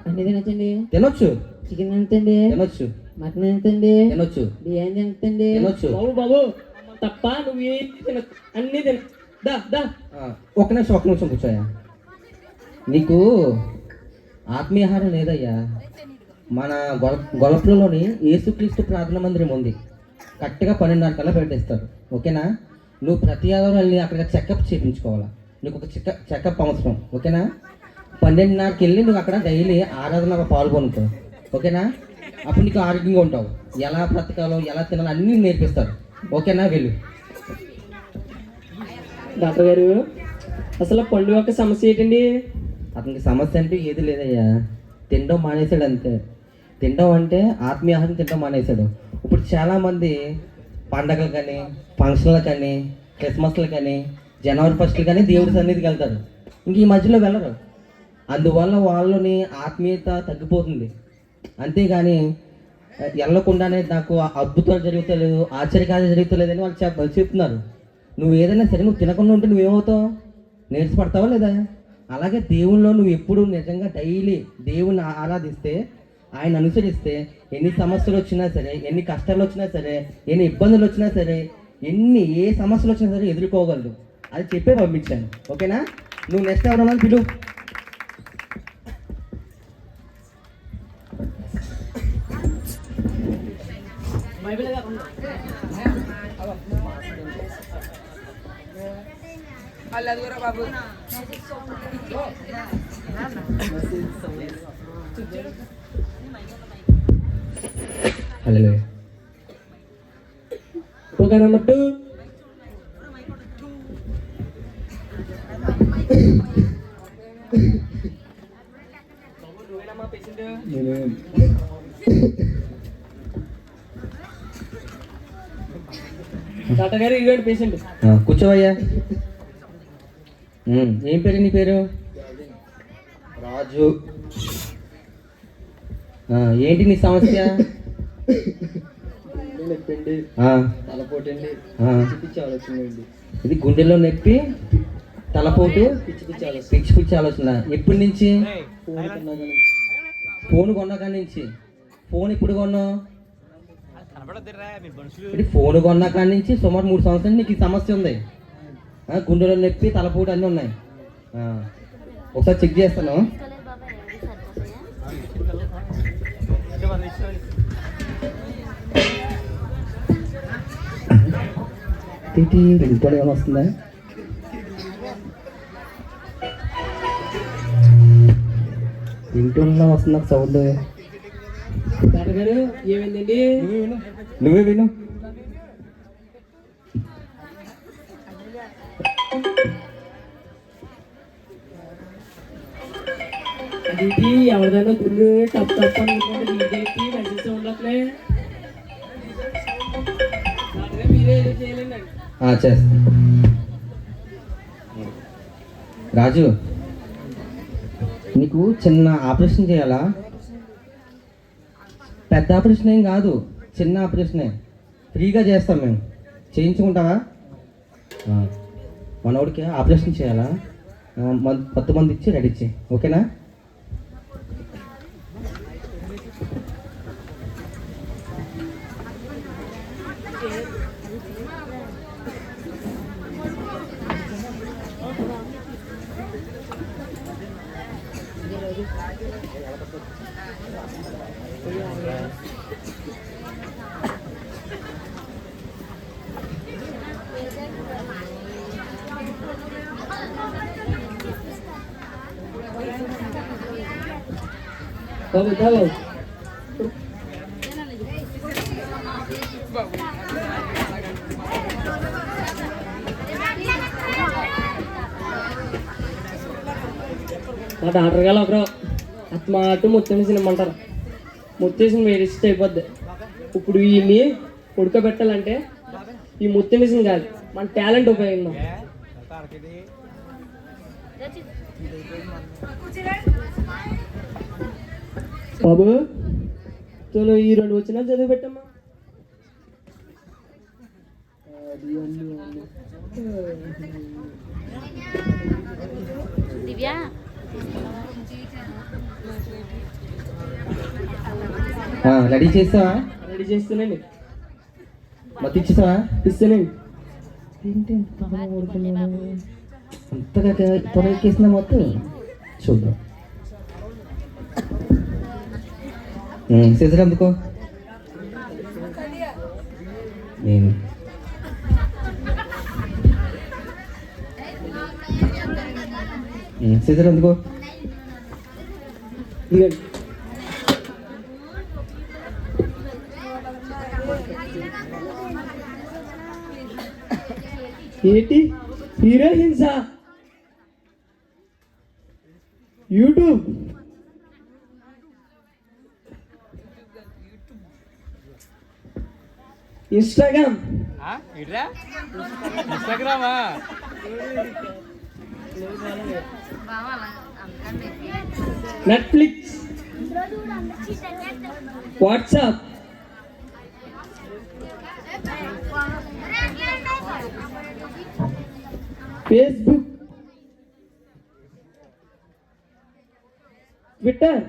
అన్నీ తినచ్చండి. తినొచ్చు, చికెన్ తినచ్చండి, తినొచ్చు, మటన్ తినచ్చండి, తినొచ్చు, బిర్యానీ తినచ్చండి. తినొచ్చు. బాబు బాబు తప్ప నువ్వు ఏంటి తినచ్చు, అన్నీ తిన. దా దా ఒక నిమిషం కూర్చోయా. నీకు ఆత్మీయాహారం లేదయ్యా. మన గొలపులలోని యేసుక్రీస్తు ప్రార్థన మందిరం ఉంది. కరెక్ట్గా 12:30 కల్లా పెట్టేస్తారు, ఓకేనా? నువ్వు ప్రతి ఆదివారం వెళ్ళి అక్కడ చెకప్ చేయించుకోవాలా. నీకు ఒక చెకప్ అవసరం, ఓకేనా? 12:30కి వెళ్ళి నువ్వు అక్కడ డైలీ ఆరాధనలో పాల్గొనుకో, ఓకేనా? అప్పుడు నీకు ఆరోగ్యంగా ఉంటావు. ఎలా బ్రతకాలో, ఎలా తినాలో అన్నీ నేర్పిస్తారు, ఓకేనా? వెళ్ళు. డాక్టర్ గారు, అసలు పండు యొక్క సమస్య ఏంటండి? అతనికి సమస్య అంటే ఏది లేదయ్యా. తినడం మానేశాడు అంతే. తినడం అంటే ఆత్మీయాహారం తినడం మానేశాడు. ఇప్పుడు చాలామంది పండగలు కానీ, ఫంక్షన్లు కానీ, క్రిస్మస్లు కానీ, జనవరి ఫస్ట్లు కానీ దేవుడి సన్నిధికి వెళ్తారు. ఇంక ఈ మధ్యలో వెళ్ళరు. అందువల్ల వాళ్ళని ఆత్మీయత తగ్గిపోతుంది. అంతేగాని వెళ్ళకుండానే నాకు అద్భుతాలు జరుగుతలేదు, ఆశ్చర్యకార్యాలు జరుగుతలేదని వాళ్ళు చెప్తున్నారు. నువ్వు ఏదైనా సరే నువ్వు తినకుండా ఉంటే నువ్వేమవుతావు? నేర్చుపడతావా లేదా? అలాగే దేవుల్లో నువ్వు ఎప్పుడు నిజంగా డైలీ దేవుని ఆరాధిస్తే, ఆయన అనుసరిస్తే, ఎన్ని సమస్యలు వచ్చినా సరే, ఎన్ని కష్టాలు వచ్చినా సరే, ఎన్ని ఇబ్బందులు వచ్చినా సరే, ఏ సమస్యలు వచ్చినా సరే ఎదుర్కోగలరు. అది చెప్పే పంపించాను, ఓకేనా? నువ్వు నెక్స్ట్ ఎవరన్నా పిలువు. హలో. Okay number 2. డాక్టర్ గారు ఇవ్వండి పేషెంట్. కూర్చోవయ్యా. ఏం పేరు నీ పేరు? రాజు. ఏంటి నీ సమస్య? తలపోటండి, పిచ్చి ఆలోచన అండి. ఇది గుండెలో నొప్పి, తలపోటు, పిచ్చి పిచ్చి ఆలోచన. ఎప్పటి నుంచి? ఫోన్ కొన్నా కాడి నుంచి. ఫోన్ ఎప్పుడు కొన్నావు? ఫోన్ కొన్నా కాడి నుంచి సుమారు 3 సంవత్సరాలు నీకు ఈ సమస్య ఉంది. గుండెలో నొప్పి, తలపోటు అన్నీ ఉన్నాయి. ఒకసారి చెక్ చేస్తాను. ఇంట్లో ఏమైనా వస్తుందా? ఇంట్లో వస్తుందా సౌండ్? డాక్టర్ గారు ఏమైందండి? నువ్వే విను. అది ఎవరిదైనా గుండు టప్ టప్ అనుకుంటే మీదేంటి మెసేజ్ సౌండ్ అట్లే? డాక్టర్ గారు మీరే ఏదో చేయాలండి. చేస్తా. రాజు, నీకు చిన్న ఆపరేషన్ చేయాలా? పెద్ద ఆపరేషన్ ఏం కాదు, చిన్న ఆపరేషనే. ఫ్రీగా చేస్తాం మేము. చేయించుకుంటావా? మనోడికి ఆపరేషన్ చేయాలా? 10 మంది ఇచ్చి రెడీ చేయి, ఓకేనా? బాబు బాబు మా డాక్టర్ గారు ఒకరు అత్మాట ముత్తేసిన ఇమ్మంటారు. ముత్తేసిన వేస్ట్ అయిపోద్ది. ఇప్పుడు వీళ్ళని ఉడకబెట్టాలంటే ఈ ముత్తేసిన కాదు, మన టాలెంట్ ఉపయోగిద్దాం. బాబు తను ఈ 2 వచ్చినా చదివి పెట్టమ్మా. రెడీ చేస్తావా? రెడీ చేస్తానండి. మొత్తం ఇచ్చేసావా? ఇస్తానండి. అంతగా త్వరగా ఎక్కేసిందా మొత్తం? చూద్దాం. సిజర్ అందుకో. నేను సిజర్ అందుకో. ఇదిగోండి. ఏంటి హీరో హింస? YouTube Instagram Netflix WhatsApp Facebook Twitter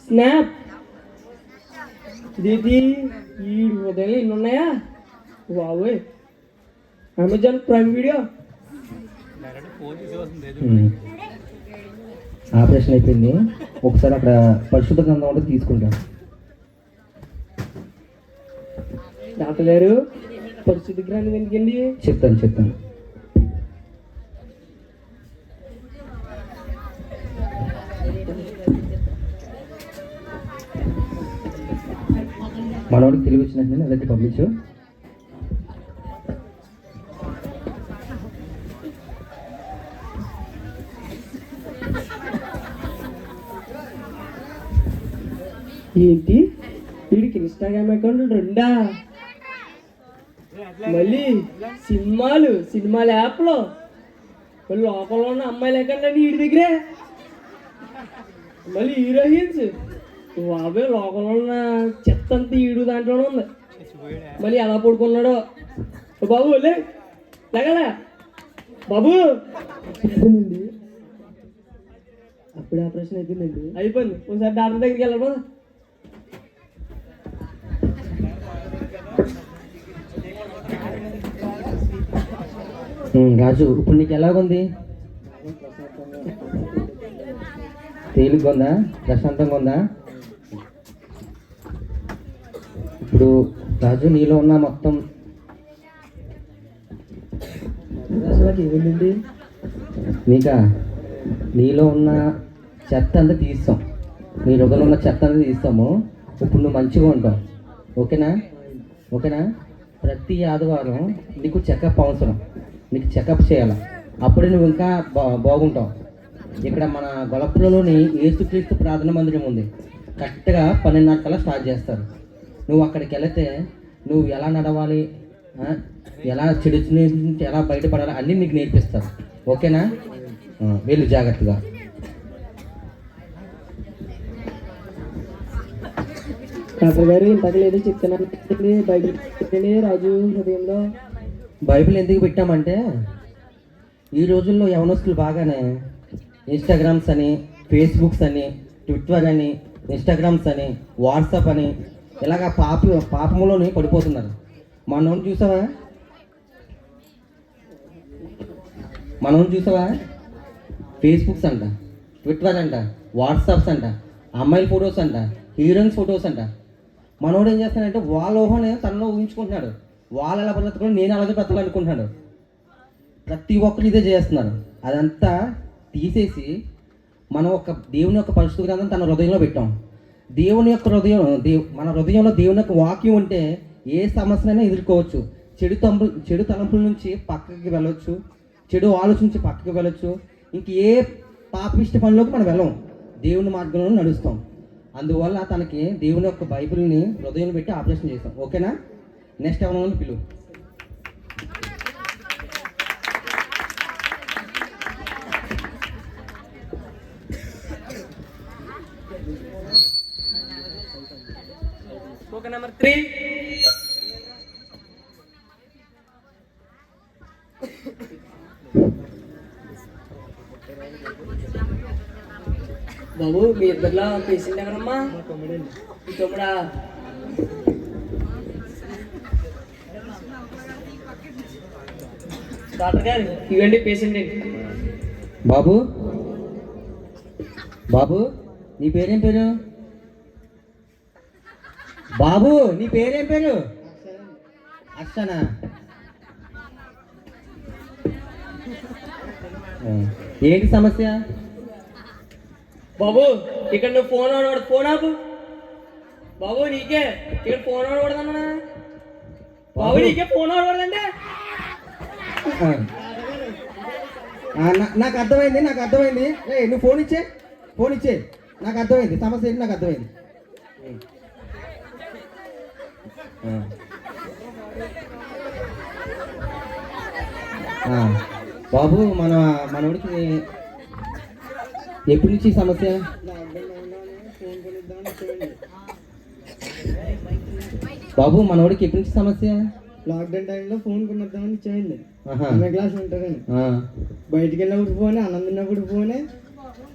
snap. ఇది ఈ ఉదయం ఎన్ని ఉన్నాయా బాబోయ్. Amazon prime video. ఆపరేషన్ అయిపోయింది. ఒకసారి అక్కడ పరిశుద్ధ గ్రంథం ఉంటే తీసుకుంటాను. డాక్టర్ గారు పరిశుద్ధ గ్రంథం ఎందుకండి? చెప్తాను. మనోడికి తిరిగి వచ్చినట్టు అదైతే పంపించు. ఏంటి వీడికి ఇన్స్టాగ్రామ్ అకౌంట్ 2? మళ్ళీ సినిమాల యాప్లో మళ్ళీ లోపల ఉన్న అమ్మాయిలు ఎక్కడ వీడి దగ్గరే. మళ్ళీ హీరోయిన్స్ బాబాయ్ లోపల ఉన్న చెత్త అంతా ఈడు దాంట్లోనే ఉంది. మళ్ళీ ఎలా పడుకున్నాడో బాబు లేగలే బాబు. అయిపోయిందండి, అప్పుడే ఆపరేషన్ అయిపోయిందండి. అయిపోయింది. ఒకసారి డాక్టర్ దగ్గరికి వెళ్ళబోదా? రాజు ఇప్పుడు నీకు ఎలాగుంది? తేలిగ్గా ఉందా? ప్రశాంతంగా ఉందా? ఇప్పుడు రాజు నీలో ఉన్న మొత్తం ఏమైందండి? నీలో ఉన్న చెత్త అంతా తీస్తాం. నీ హృదయంలో ఉన్న చెత్త అంతా తీస్తాము. ఇప్పుడు నువ్వు మంచిగా ఉంటావు. ఓకేనా? ప్రతి ఆదివారం నీకు చెకప్ అవసరం. నీకు చెకప్ చేయాలి. అప్పుడే నువ్వు ఇంకా బాగుంటావు. ఇక్కడ మన గొలపురలోని యేసుక్రీస్తు ప్రార్థన మందిరం ఉంది. కరెక్ట్గా 12:30 స్టార్ట్ చేస్తారు. నువ్వు అక్కడికి వెళితే నువ్వు ఎలా నడవాలి, ఎలా చెడు నుంచి ఎలా బయటపడాలి అన్నీ నీకు నేర్పిస్తారు. ఓకేనా? వెళ్ళు జాగ్రత్తగా. డాక్టర్ గారు ఇంతకు లేదో చెప్తున్నాను. బైబిల్ రాజు హృదయంలో. బైబిల్ ఎందుకు పెట్టామంటే ఈ రోజుల్లో యవనస్తులు బాగానే ఇన్స్టాగ్రామ్స్ అని, ఫేస్బుక్స్ అని, ట్విట్టర్ అని, ఇన్స్టాగ్రామ్స్ అని, వాట్సాప్ అని ఇలాగ పాపంలోనే పడిపోతున్నారు. మనం చూసావా? ఫేస్బుక్స్ అంట, ట్విట్టర్ అంట, వాట్సాప్స్ అంట, అమ్మాయిల ఫొటోస్ అంట, హీరోయిన్స్ ఫొటోస్ అంట. మనోడు ఏం చేస్తాడంటే వాళ్ళ ఊహనే తనలో ఊహించుకుంటున్నాడు. వాళ్ళు ఎలా బ్రతకడం నేను అలాగే బ్రతకాలనుకుంటున్నాడు. ప్రతి ఒక్కరు ఇదే చేస్తున్నారు. అదంతా తీసేసి మనం దేవుని యొక్క పరిశుద్ధ గ్రంథం తన హృదయంలో పెట్టాం. మన హృదయంలో దేవుని యొక్క వాక్యం ఉంటే ఏ సమస్యనైనా ఎదుర్కోవచ్చు. చెడు తలంపుల నుంచి పక్కకి వెళ్ళవచ్చు. చెడు ఆలోచించి పక్కకి వెళ్ళొచ్చు. ఇంక ఏ పాపిష్టి పనిలోకి మనం వెళ్ళం, దేవుని మార్గంలో నడుస్తాం. అందువల్ల తనకి దేవుని యొక్క బైబిల్ని హృదయం పెట్టి ఆపరేషన్ చేస్తాం. ఓకేనా? నెక్స్ట్ ఎవరైనా పిలువు. Okay number 3. బాబు మీ ఇద్దరులో పేషెంట్ ఎవరమ్మా? మీ తమ్ముడా? డాక్టర్ గారు ఇవ్వండి పేషెంట్. బాబు, బాబు నీ పేరేం పేరు? బాబు నీ పేరేం పేరు? అర్చనా. ఏంటి సమస్య? బాబు ఇక్కడ నువ్వు ఫోన్ ఆడవాడు, ఫోన్ ఆపు. బాబు నీకే ఇక్కడ ఫోన్ ఆడకూడదన్నా. బాబు నీకే ఫోన్ ఆడకూడదంటే. నాకు అర్థమైంది, నాకు అర్థమైంది. నువ్వు ఫోన్ ఇచ్చే, ఫోన్ ఇచ్చే. నాకు అర్థమైంది సమస్య ఏంటి, నాకు అర్థమైంది. బాబు మనోడికి ఎప్పటి నుంచి సమస్య? బాబు మనోడికి ఎప్పటి నుంచి సమస్య? లాక్డౌన్ టైంలో ఫోన్ కొనిద్దామని చేయండి. ఆహా. క్లాస్ ఉంటుందని బయటికి వెళ్ళినప్పుడు ఫోనే, అన్నం తిన్నప్పుడు ఫోనే,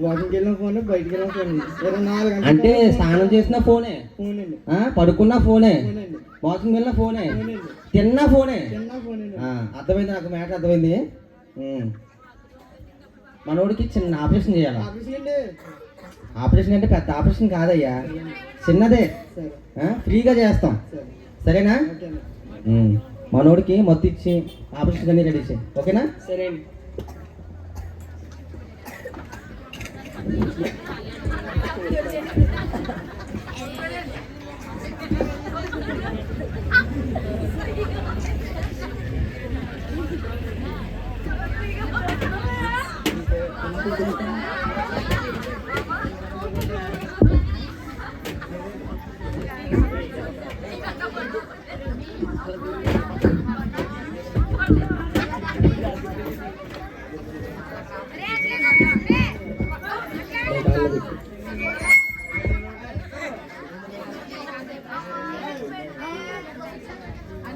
వాకింగ్కి వెళ్ళిన ఫోనే, బయటికి వెళ్ళిన ఫోన్. 24 గంటలు అంటే స్నానం చేసిన ఫోనే, ఫోన్ అండి. పడుకున్న ఫోనే, ఫోనండి. వాకింగ్ వెళ్ళిన ఫోనే, ఫోనండి. తిన్నా ఫోనే. చిన్న ఫోనండి. అర్థమైంది, నాకు మ్యాటర్ అర్థమైంది. మనోడికి చిన్న ఆపరేషన్ చేయాలి. ఆఫీస్కి అండి. ఆపరేషన్ అంటే పెద్ద ఆపరేషన్ కాదయ్యా, చిన్నదే. సరే ఫ్రీగా చేస్తాం, సరే సరేనా? ఓకే అండి. మనోడికి మొత్తం ఇచ్చి ఆపరేషన్ అన్ని రెడీ చేయి. ఓకేనా? సరే అండి.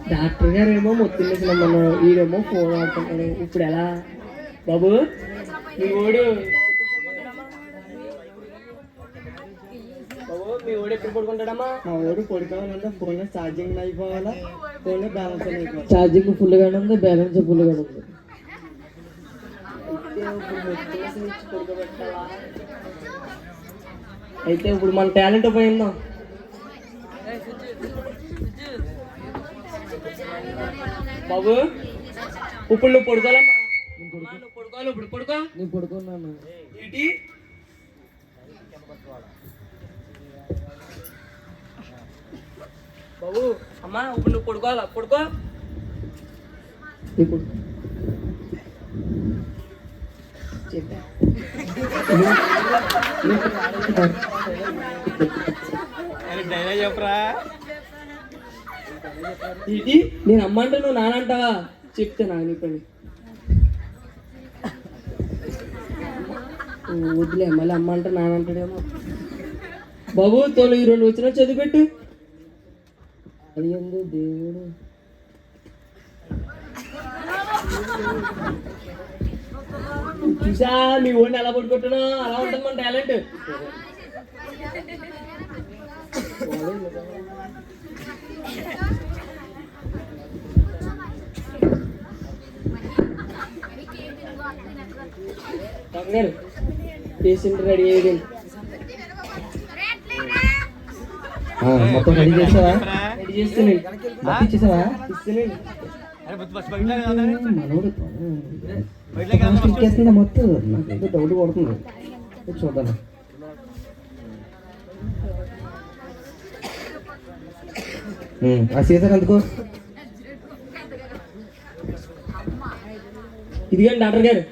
డాక్టర్ గారు ఏమో మొత్తం వేసినామన్నా, ఈడేమో ఫోన్ ఆడుకుంటాడు. ఇప్పుడు ఎలా బాబు? మీ ఓడు బాబు, మీ ఓడు ఎప్పుడు పడుకుంటాడమ్మా? మా ఊరు పడుకోవాలంటే ఫోన్ ఛార్జింగ్ అయిపోవాలా, ఫోన్ బ్యాలెన్స్ అయిపోవాలి. ఛార్జింగ్ ఫుల్గా ఉంది, బ్యాలెన్స్ ఫుల్గా ఉంది. అయితే ఇప్పుడు మన టాలెంట్ పోయిందాం. బాబు ఇప్పుడు నువ్వు పడుకోవాలమ్మా. నువ్వు పడుకోవాలి, ఇప్పుడు పడుకో. నేను పడుకున్నాను. ఏంటి బాబు? అమ్మా ఇప్పుడు నువ్వు పడుకోవాలా, పడుకో. ఇప్పుడు చెప్పా ఇది నేను అమ్మ అంటే నువ్వు నాన్న అంటావా? చెప్తే నాకు నీ పని. వద్దులే, మళ్ళీ అమ్మ అంటే నాన్న అంటాడేమో. బాబు తోలు ఈ 2 వచ్చిన చదివిపెట్టు. అది ఎందు దేవుడు. చూసా మీ ఓడిని ఎలా పట్టుకుంటున్నా? అలా ఉంటుంది మన టాలెంట్. పేషెంట్ రెడీ అయ్యేది. మొత్తం రెడీ చేసావా? రెడీ చేస్తున్నాను. మొత్తం ఇచ్చేసావా? ఇస్తున్నాను. మనోడు ఇచ్చేస్తున్నా మొత్తం. నాకేదో డౌట్ పడుతుంది, చూద్దాం. ఆ సీజన్ ఎందుకు? ఇదిగోండి డాక్టర్ గారు.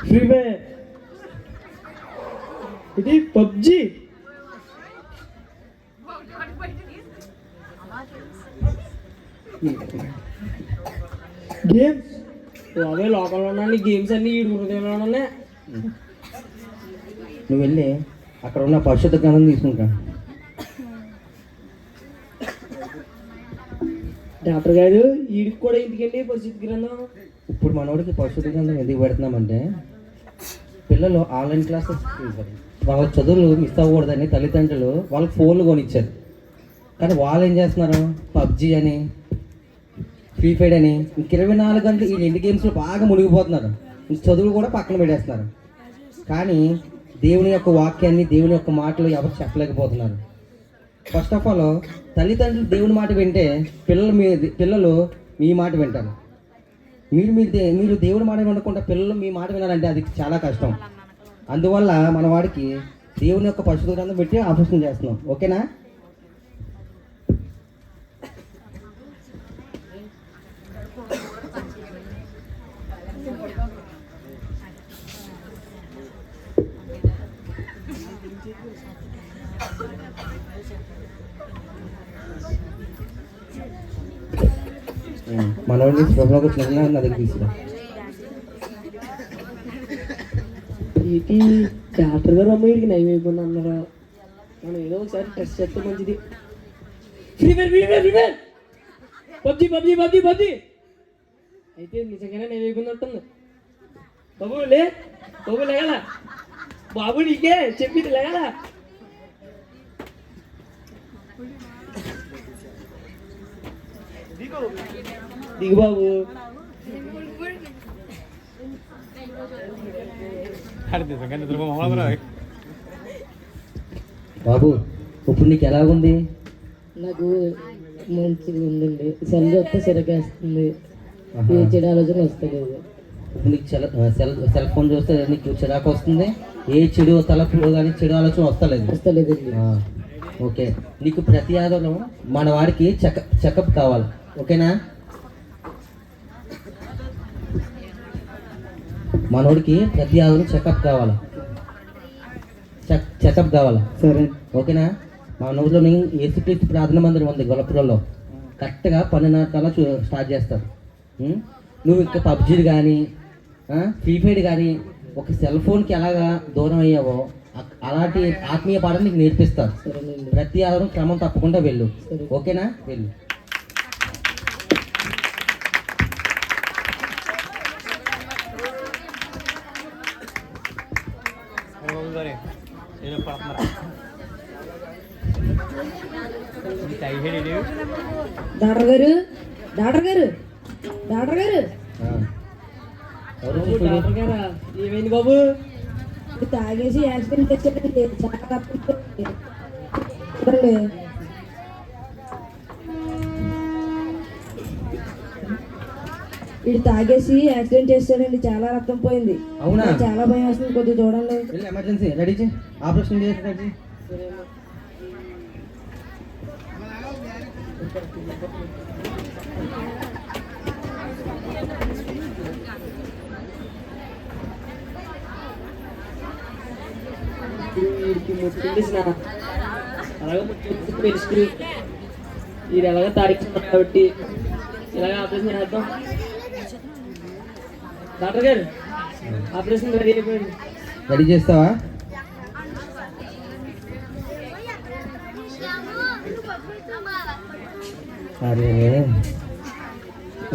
ఫ్రీ ఫైర్, ఇది పబ్జి, గేమ్స్. అవే లోకల్లో ఉన్న గేమ్స్ అన్ని ఈ హృదయంలో ఉన్నాయి. నువ్వు వెళ్ళి అక్కడ ఉన్న పరిశుద్ధ గ్రంథం తీసుకుంటా. డాక్టర్ గారు వీడికి కూడా ఎందుకండి పరిస్థితి గ్రంథం? ఇప్పుడు మనోడికి పరిశుద్ధ గ్రంథం ఎందుకు పెడుతున్నామంటే పిల్లలు ఆన్లైన్ క్లాసెస్ వాళ్ళ చదువులు మిస్ అవ్వకూడదని తల్లిదండ్రులు వాళ్ళకి ఫోన్లు కొనిచ్చారు. కానీ వాళ్ళు ఏం చేస్తున్నారు, పబ్జి అని, ఫ్రీ ఫైర్ అని, ఇంక 24 గంటలు ఈ 2 గేమ్స్లో బాగా మునిగిపోతున్నారు. ఇంక చదువులు కూడా పక్కన పెట్టేస్తున్నారు. కానీ దేవుని యొక్క వాక్యాన్ని, దేవుని యొక్క మాటలు ఎవరు చెప్పలేకపోతున్నారు. ఫస్ట్ ఆఫ్ ఆల్ తల్లిదండ్రులు దేవుని మాట వింటే పిల్లలు మీ మాట వింటారు. మీరు దేవుని మాట వినకుండా పిల్లలు మీ మాట వినాలంటే అది చాలా కష్టం. అందువల్ల మన వాడికి దేవుని యొక్క పరిశుద్ధ గ్రంథం పెట్టి ఆపరేషన్ చేస్తున్నాం. ఓకేనా? మనోడిని స్వప్నలోకి వచ్చిన నా దగ్గర తీసుకురా. ఏంటి డాక్టర్ గారు అమ్మాయికి నయం అయిపోయింది అన్నారు. మనం ఏదో ఒకసారి టెస్ట్ చేస్తే మంచిది. Free fire, free fire, free fire, PUBG, PUBG, PUBG, PUBG. అయితే నిజంగానే నయం అయిపోయినట్టుంది. బాబు లే, బాబు లేగల, బాబు నీకే చెప్పింది లేగల. దిగు బాబు. బాబు ఇప్పుడు నీకు ఎలాగుంది? నాకు మంచిగా ఉందండి. సెల్ వస్తే సిరకేస్తుంది, ఏ చెడు ఆలోచన వస్తలేదు. ఇప్పుడు నీకు సెల్ ఫోన్ చూస్తే నీకు చిరాకు వస్తుంది, ఏ చెడు తలపు కానీ చెడు ఆలోచన వస్తలేదండి. ఓకే, నీకు ప్రతి ఆధారం మన వాడికి చెకప్ కావాలి. ఓకేనా? మనోడికి ప్రతి ఆధారం చెకప్ కావాలి. సరే, ఓకేనా? మా ఊళ్ళో ఏసుక్రీస్తు ప్రార్థన మందిరం ఉంది గొల్లపురంలో. కరెక్ట్గా 12:30 స్టార్ట్ చేస్తారు. నువ్వు ఇంకా పబ్జీలు కానీ ఫ్రీ ఫైర్ కానీ ఒక సెల్ ఫోన్కి ఎలాగా దూరం అయ్యావో అలాంటి ఆత్మీయ పాఠం నీకు నేర్పిస్తారు. ప్రతి ఆధారం క్రమం తప్పకుండా వెళ్ళు. ఓకేనా? వెళ్ళు. డాక్టర్ గారు, డాక్టర్ గారు, డాక్టర్ గారు, డాక్టర్ గారా ఏమైంది బాబు? తాగేసి యాక్సిడెంట్ తెచ్చాడండి. చాలా రక్తం. వీడు తాగేసి యాక్సిడెంట్ చేస్తాడండి. చాలా రక్తం పోయింది. అవునా? చాలా భయం వేస్తుంది. కొద్దిగా చూడండి. ఎమర్జెన్సీ రెడీ చేయి, ఆపరేషన్ చేసి. అలాగే తెలుసుకుని ఇది ఎలాగ తారీఖు కాబట్టి ఇలాగ ఆపరేషన్ చేద్దాం. డాక్టర్ గారు ఆపరేషన్ రెడీ అయిపోయింది. రెడీ చేస్తావా? అరే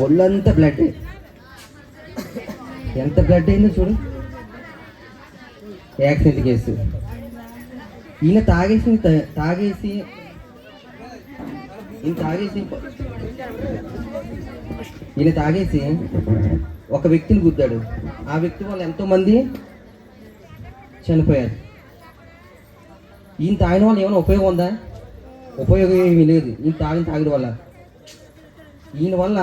ఒళ్ళంతా బ్లడ్, ఎంత బ్లడ్ అయిందో చూడు. Accident case. ఈయన తాగేసి ఒక వ్యక్తిని గుద్దాడు. ఆ వ్యక్తి వల్ల ఎంతోమంది చనిపోయారు. ఈయన తాగిన వల్ల ఏమైనా ఉపయోగం ఉందా? ఉపయోగం ఏమీ లేదు. ఈయన తాగడం వల్ల ఈయన వల్ల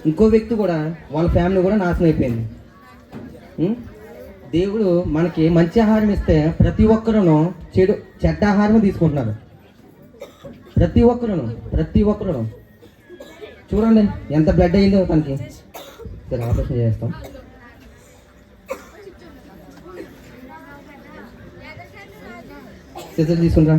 ఇంకో వ్యక్తి కూడా వాళ్ళ ఫ్యామిలీ కూడా నాశనం అయిపోయింది. దేవుడు మనకి మంచి ఆహారం ఇస్తే ప్రతి ఒక్కరును చెడ్డ ఆహారం తీసుకుంటున్నారు. ప్రతి ఒక్కరును చూడండి ఎంత బ్లడ్ అయిందో తనకి. సరే ఆపరేషన్ చేస్తాం. సీజర్ తీసుకుంటా.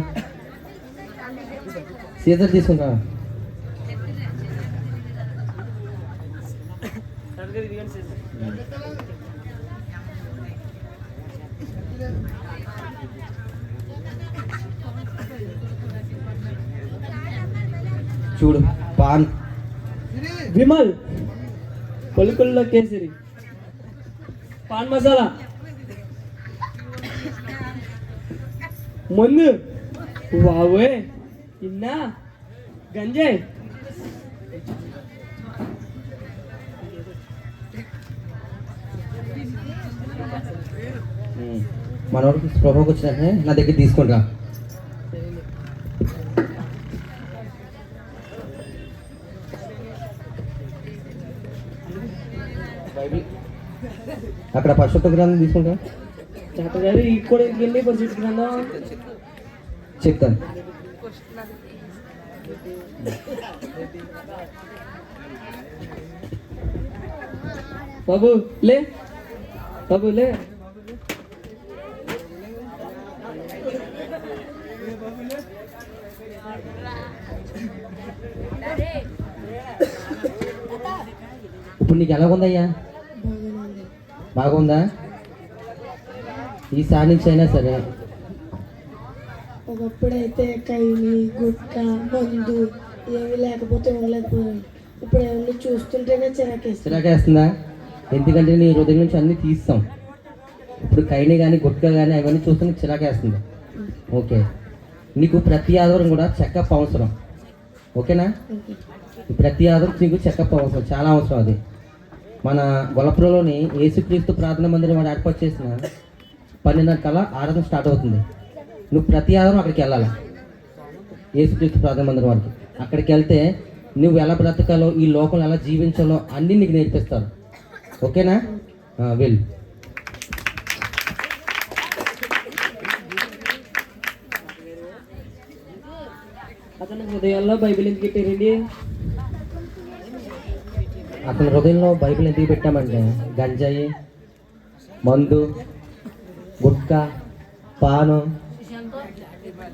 చూడు పాన్ విమల్ కొలుకుల్లో కేసరి పాన్ మసాలా మందు వావే ఇన్నా గంజాయి మనోడికి స్పృహకు వచ్చినట్టే నా దగ్గర తీసుకుంటా. అక్కడ పరిశుద్ధ గ్రంథం తీసుకుంటా. తాతగారు ఈ కూడా ఇంటికెళ్ళి పరిస్థితి గ్రంథం చెప్తాను. బాబు లే ఇప్పుడు నీకు ఎలాగుందయ్యా? బాగుందా? ఈసారి నుంచి అయినా సరే ఒకప్పుడైతే కైని గుట్క మందు ఏమి లేకపోతే ఉండలేకపోయాను. ఇప్పుడు ఎవరిని చూస్తుంటేనే చిరాకేస్తుందా? ఎందుకంటే నీ హృదయం నుంచి అన్నీ తీస్తాం. ఇప్పుడు కైని కానీ గుట్క కానీ అవన్నీ చూస్తుంటే చిరాకేస్తుంది. ఓకే, నీకు ప్రతి ఆదివారం కూడా చెకప్ అవసరం. ఓకేనా? ప్రతి ఆదివారం నీకు చెకప్ అవసరం, చాలా అవసరం. అది మన గొల్లపురంలోని యేసుక్రీస్తు ప్రార్థన మందిరం వాడు ఏర్పాటు చేసిన 12:30 కల్లా ఆరాధన స్టార్ట్ అవుతుంది. నువ్వు ప్రతి ఆదివారం అక్కడికి వెళ్ళాలి, యేసుక్రీస్తు ప్రార్థన మందిరం వాడికి. అక్కడికి వెళ్తే నువ్వు ఎలా బ్రతకాలో, ఈ లోకంలో ఎలా జీవించాలో అన్నీ నీకు నేర్పిస్తారు. ఓకేనా? వెళ్ళు. అతని హృదయాల్లో బైబిల్ ఎందుకు పెట్టారండి? అతని హృదయంలో బైబిల్ ఎందుకు పెట్టామంటే గంజాయి, మందు, గుట్కా, పాను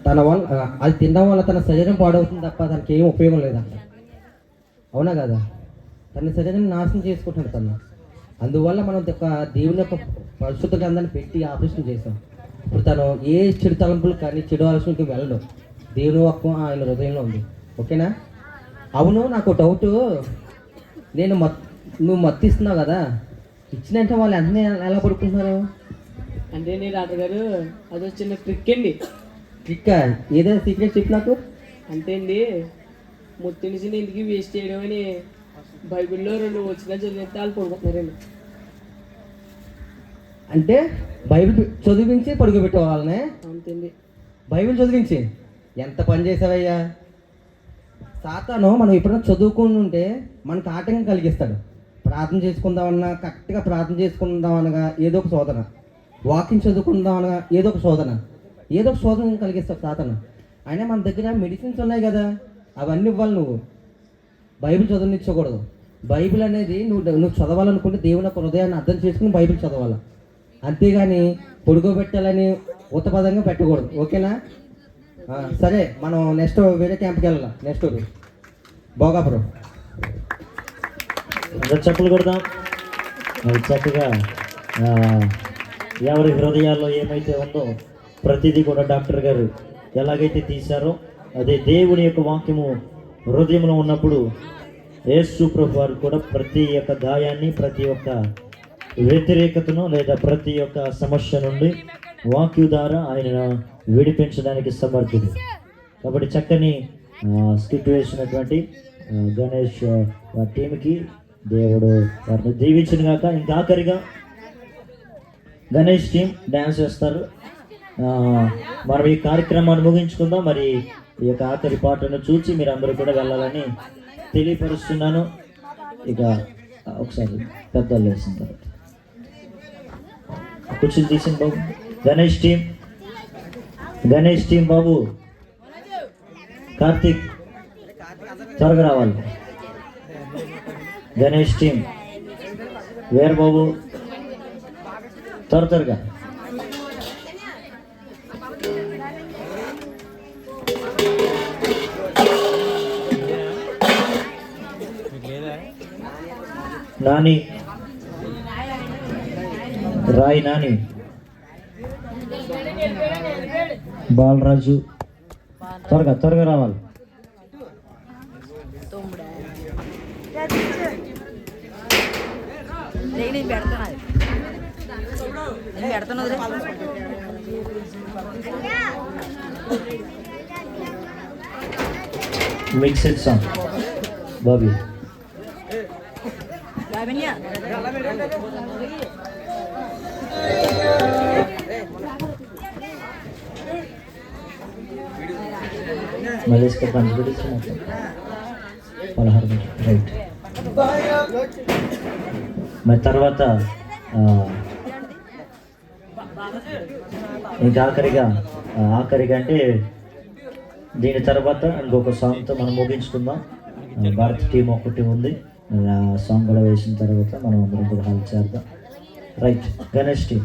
తన వల్ల అది తినడం వల్ల తన శరీరం పాడవుతుంది తప్ప తనకి ఏం ఉపయోగం లేదంట. అవునా కదా? తన శరీరం నాశనం చేసుకుంటాడు తను. అందువల్ల మనం దేవుని యొక్క పరిశుద్ధ గ్రంథాన్ని పెట్టి ఆపరేషన్ చేసాం. ఇప్పుడు తను ఏ చెడు తలంపులు కానీ చెడు ఆలోచనకి వెళ్ళడు. దేవుని వాక్కు ఆయన హృదయంలో ఉంది. ఓకేనా? అవును, నాకు డౌట్. నువ్వు మత్తు ఇస్తున్నావు కదా, ఇచ్చినంటే వాళ్ళు అన్నీ ఎలా పడుకుంటున్నారు? అంటే నీ డాక్టర్ గారు అది చిన్న ట్రిక్ అండి. ట్రిక్కా? ఏదైనా సీక్రెట్ చెప్పు నాకు. అంటే అండి, ముత్తినిసిన ఇంటికి వేస్ట్ చేయడం అని బైబిల్లో 2 వచ్చినా చదివితే వాళ్ళు పడుకుంటున్నారండి. అంటే బైబిల్ చదివించి పడుకోబెట్టే వాళ్ళనే? అంతేండి. బైబిల్ చదివించి ఎంత పని చేసావయ్యా? సాతాను మనం ఎప్పుడైనా చదువుకుని ఉంటే మనకు ఆటంకం కలిగిస్తాడు. ప్రార్థన చేసుకుందామన్నా, కరెక్ట్గా ప్రార్థన చేసుకుందామనగా ఏదో ఒక శోధన, వాకింగ్ చదువుకుందామనగా ఏదో ఒక శోధన కలిగిస్తాడు సాతాను. అయినా మన దగ్గర మెడిసిన్స్ ఉన్నాయి కదా, అవన్నీ ఇవ్వాలి. నువ్వు బైబిల్ చదవనిచ్చకూడదు. బైబిల్ అనేది నువ్వు చదవాలనుకుంటే దేవుని యొక్క హృదయాన్ని అర్థం చేసుకుని బైబిల్ చదవాలి. అంతేగాని పొడుకోబెట్టాలని ఉత్తపదంగా పెట్టకూడదు. ఓకేనా? సరే, మనం నెక్స్ట్ వేరే క్యాంప్కి వెళ్ళాలి. నెక్స్ట్ భోగాపురం. చెప్పులు కొడదాం. అది చక్కగా ఎవరి హృదయాల్లో ఏమైతే ఉందో ప్రతిదీ కూడా డాక్టర్ గారు ఎలాగైతే తీశారో అదే దేవుని యొక్క వాక్యము హృదయంలో ఉన్నప్పుడు యేసు ప్రభు వారు కూడా ప్రతి ఒక్క గాయాన్ని, ప్రతి ఒక్క వ్యతిరేకతను లేదా ప్రతి ఒక్క సమస్య నుండి వాక్యు ద్వారా ఆయన విడిపించడానికి సమర్థుడు. కాబట్టి చక్కని స్కిట్ వేసినటువంటి గణేష్ టీంకి దేవుడు వారిని దీవించిన గాక. ఇంకా ఆఖరిగా గణేష్ టీం డ్యాన్స్ చేస్తారు. మనం ఈ కార్యక్రమాన్ని ముగించుకుందాం. మరి ఈ యొక్క ఆఖరి పాటను చూసి మీరు అందరూ కూడా వెళ్ళాలని తెలియపరుస్తున్నాను. ఇక ఒకసారి పెద్దలు వేసిన తర్వాత కుర్చీలు తీసింది బాబు. గణేష్ టీం బాబు, కార్తీక్ త్వరగా రావాలి. గణేష్ టీం వేరు బాబు, త్వరగా. నాని, రాయ్ నాని, బాలరాజు త్వరగా రావాలి. Mixed song Bobby. మళ్ళీ పదహారు రైట్. మరి తర్వాత ఇంకా ఆఖరిగా అంటే దీని తర్వాత ఇంకొక సాంగ్తో మనం ముగించుకుందాం. భారత్ టీం ఒకటి ఉంది, ఆ సాంగ్ కూడా వేసిన తర్వాత మనం అందరం కూడా హాల్ చేద్దాం. Right, Ganesh team.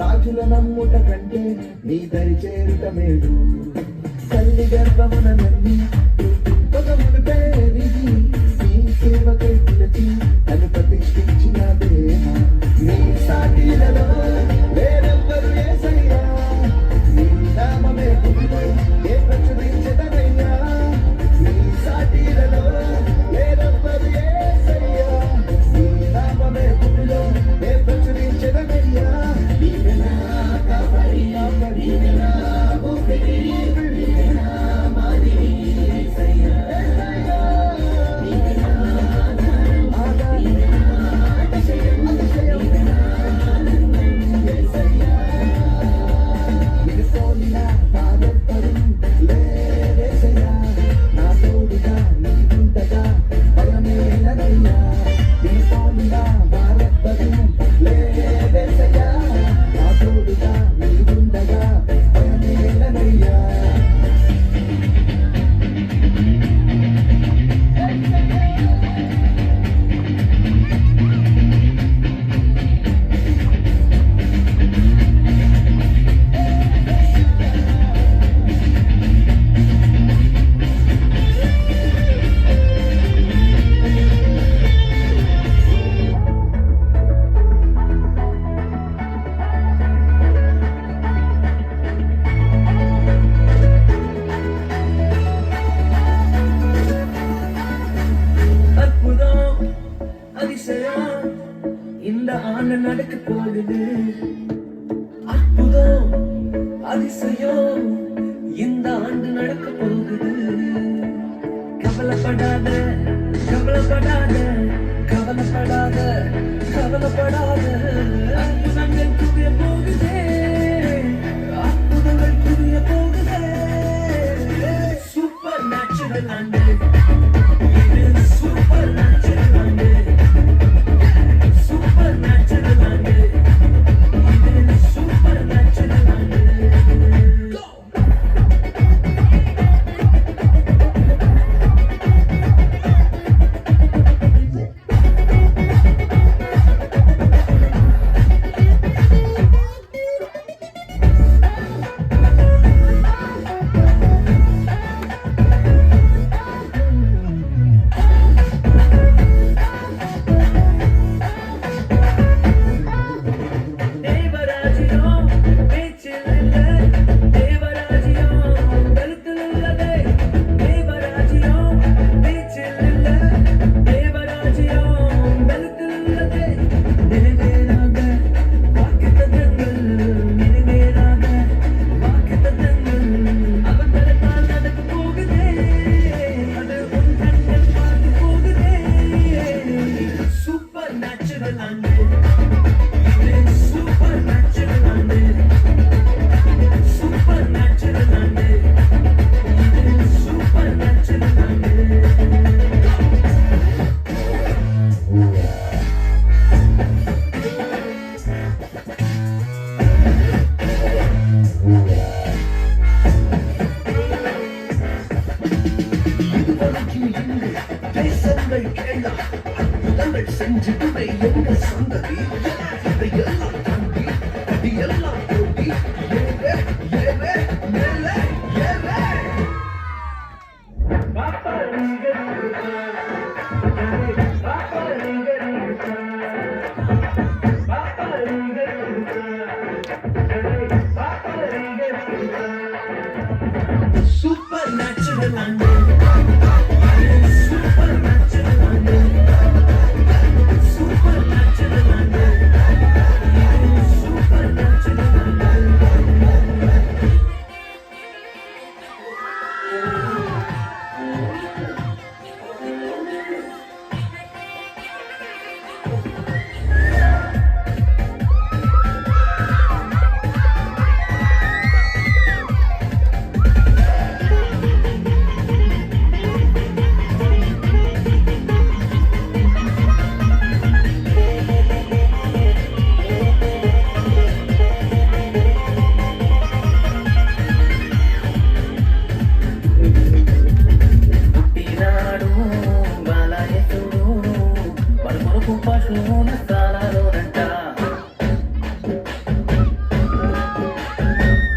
రాజుల నమ్ముట కంటే నీ దరి చేరుట మేలు. తల్లి గర్భమున నమ్మి పదమును పేరిగి నీ సేవకై పిలిచి నన్ను ప్రతిష్ఠించిన దేహ నీ సాటిలలో వేరెవ్వరు యేసయ్యా. నీ నామమే భూమిపై ఏ ప్రచురించదనయ్యా. నీ సాటిలలో వేరెవ్వరు యేసయ్యా. నీ నామమే భూమిలో ఏ ప్రచురించదనయ్యా. ஒண்ணு நடக்க போகுது. அற்புதம் அதிசயம் இந்த ஆண்டு நடக்க போகுது. கவலைப்படாத கவலைப்படாத கவலைப்படாத கவலைப்படாத. அற்புதங்கள் குவிய போகுதே, அற்புதங்கள் குவிய போகுதே. சூப்பர் நேச்சுரல் ஆண்டு இது, சூப்பர் நேச்சுரல் ஆண்டு, சூப்பர் நேச்சுரல் ஆண்டு இது, சூப்பர் நேச்சுரல் ஆண்டு. தேவராஜ்யம் பேச்சில் இல்லை, தேவராஜ்யம் கருத்தில் உள்ளதே. தேவராஜ்யம் பேச்சில் இல்லை, தேவராஜ்யம் கருத்தில் உள்ளதே. நிறைவேறாத வாக்குத்தத்தங்கள், நிறைவேறாத வாக்குத்தத்தங்கள் அவசரத்தால் நடக்க போகுதே. அது உன் கண்கள் பார்த்து போகுதே. சூப்பர் நேச்சுரல் ஆண்டு இது, சூப்பர் நேச்சுரல் ஆண்டு, சூப்பர் நேச்சுரல் ஆண்டு இது, சூப்பர் நேச்சுரல் ஆண்டு. இதுவரைக்கும் எங்கள் தேசங்கள் கேளா, அற்புதங்கள் செஞ்சுடுவே எங்க சந்ததி. இதையெல்லாம் தாண்டி அடியெல்லாம் போட்டி ஏவே ஏவே மேலே ஏவே. பாப்பா நீங்க இருக்கா, பாப்பா நீங்க இருக்கா, பாப்பா நீங்க இருக்கா, பாப்பா நீங்க இருக்கா. சூப்பர் நேச்சுரல் ஆண்டு, சூப்பர் நேச்சுரல் ஆண்டு, சூப்பர் நேச்சுரல் ஆண்டு, சூப்பர் நேச்சுரல் ஆண்டு. పుట్టినాడు బాలయసుడు, మరుమరుపు పశువున స్థానాలోనంట.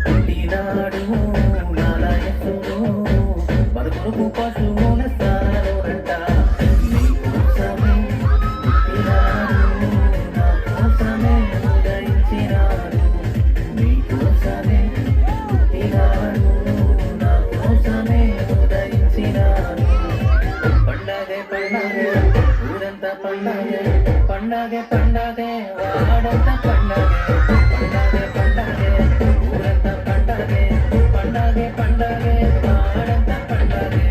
పుట్టినాడు బాలయసుడు, మరుమరుపు పశువున స్థానాలోనంట. నీకోసమే పుట్టినాడు, నా కోసమే ఉదయించినాడు. నీకోసమే పుట్టినాడు, నా కోసమే ఉదయించినాడు. పండగే పండగే ఊరంతా పండగే, పండగే పండగే వాడంతా పండగే. పండగే పండగే ఊరంతా పండగే, పండగే పండగే వాడంతా పండగే.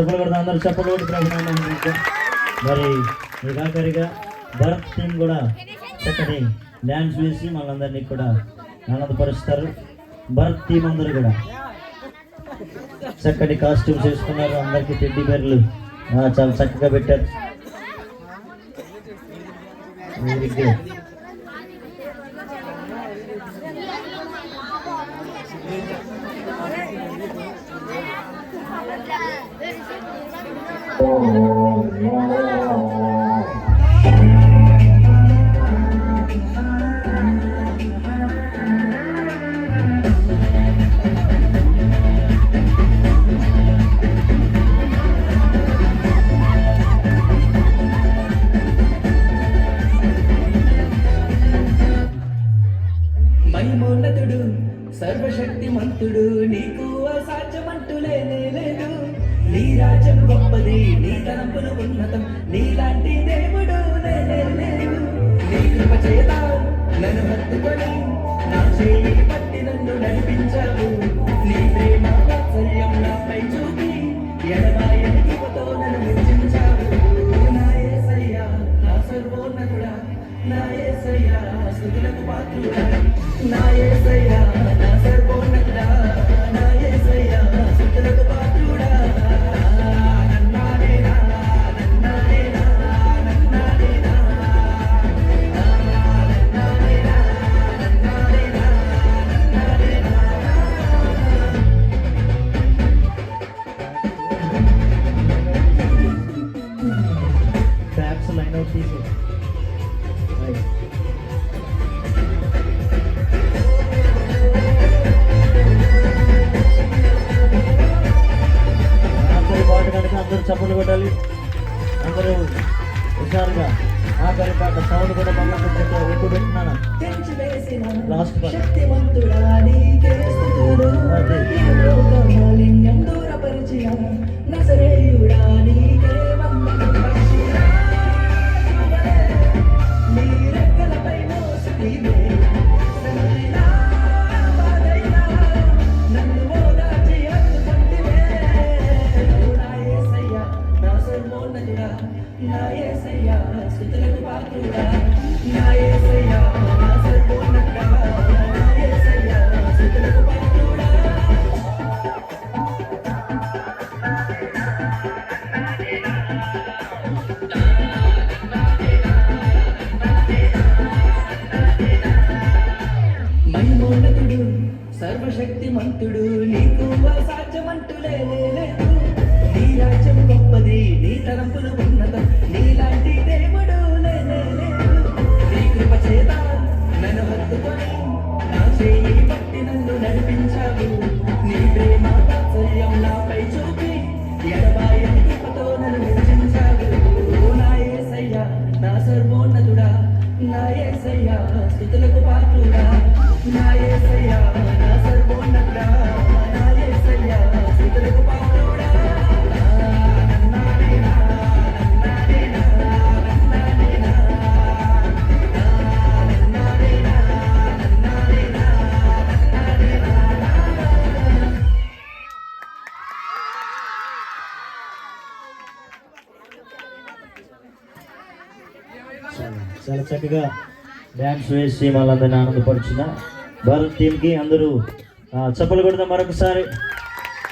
చెప్పలు కొడదాం, అందరూ చెప్పలు కొట్టి ప్రభునామం. మరి ఈ ఆఖరిగా భరత్ టీం కూడా చక్కని డ్యాన్స్ వేసి మనందరినీ కూడా ఆనందపరుస్తారు. భరత్ టీం అందరూ కూడా చక్కటి కాస్ట్యూమ్స్ వేసుకున్నారు. అందరికీ టెడ్డీ బేర్లు చాలా చక్కగా పెట్టారు. Very good. మహిమోన్నతుడు సర్వశక్తిమంతుడు, నీకు అసాధ్యమంటూ లేనే లేదు. నీ రాజ్యం గొప్పది, నీ తలంపులు ఉన్నతం, నీలాంటి దేవుడు లేనే లేదు. నీ కృప చేత నన్ను హత్తుకొని నా చేయి పట్టి నన్ను నడిపించావు. నీ ప్రేమ వాత్సల్యం నాపై చూపి ఎడబాయని కృపతో నన్ను మెచ్చించావు. నా యేసయ్యా నా సర్వోన్నతుడా, నా యేసయ్యా స్తుతులకు పాత్రుడా, నా యేసయ్యా నా సర్వోన్నతుడా, నా యేసయ్యా స్తుతులకు పాత్రుడా. నన్నాడేనా నన్నాడేనా నన్నాడేనా నన్నాడేనా నన్నాడేనా నన్నాడేనా. ట్యాప్స్ లైన్ అవుట్ తీసి పాట కనుక అందరూ చప్పట్లు కొట్టాలి. అందరూ హుషారుగా ఆఖరి పాట సౌండ్ కూడా ఎక్కువ పెట్టున్నాను. లాస్ట్ పాట శక్తిమంతుడా నీకే స్తుతులు, ఈ లోక మాలిన్యం దూరపరిచిన నజరేయుడా నీకే వందనం. పక్షిరా శుభలే, నీ రెక్కలపై మోసుకునే శ్రమైనా బాధైనా నన్ను ఓదార్చి హత్తుకుంటివే. నా యేసయ్యా నా సర్వోన్నతుడా, నా యేసయ్యా స్తుతులకు పాత్రుడా, నా యేసయ్యా నా సర్వోన్నతుడా, నా యేసయ్యా స్తుతులకు పాత్రుడా. మహిమోన్నతుడు సర్వశక్తిమంతుడు, నీకు అసాధ్యమంటూ లేనే లేదు. నీ రాజ్యం గొప్పది, నీ తలంపులు ఉన్నతం, నీలాంటి దేవుడు లేనే లేదు. నీ కృప చేత నన్ను హత్తుకొని నా చేయి పట్టి నన్ను నడిపించావు. నీ ప్రేమ వాత్సల్యం నాపై చూపి ఎడబాయని కృపతో నన్ను మెచ్చించావు. నా యేసయ్యా నా సర్వోన్నతుడా, నా యేసయ్యా స్తుతులకు పాత్రుడా, నా యేసయ్యా నా సర్వోన్నతుడా, నా యేసయ్యా స్తుతులకు పాత్రుడా. నన్నాడేనా నన్నాడేనా నన్నాడేనా నన్నాడేనా నన్నాడేనా నన్నాడేనా. చాలా చక్కగా డ్యాన్స్ వేసి వాళ్ళందరినీ ఆనందపరిచిన భారత్ టీంకి అందరూ చప్పలు కొడదాం మరొకసారి.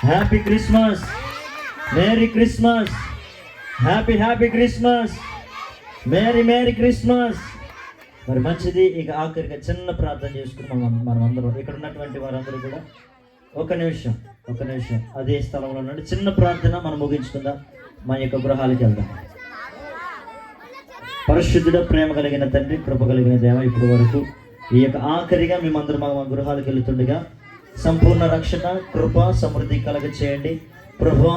Happy Christmas, merry Christmas, happy happy Christmas, merry merry Christmas. మరి మంచిది. ఇక ఆఖరిగా చిన్న ప్రార్థన చేసుకుని మనం అందరం ఇక్కడ ఉన్నటువంటి వారందరూ కూడా ఒక నిమిషం అదే స్థలంలో ఉన్నట్టు చిన్న ప్రార్థన మనం ముగించుకుందాం. మన యొక్క గృహాలకు వెళ్దాం. పరిశుద్ధుడ, ప్రేమ కలిగిన తండ్రి, కృప కలిగిన దేవ, ఇప్పటి వరకు ఈ యొక్క ఆఖరిగా మేమందరం మా గృహాలకు వెళుతుండగా సంపూర్ణ రక్షణ, కృప, సమృద్ధి కలగ చేయండి ప్రభువా.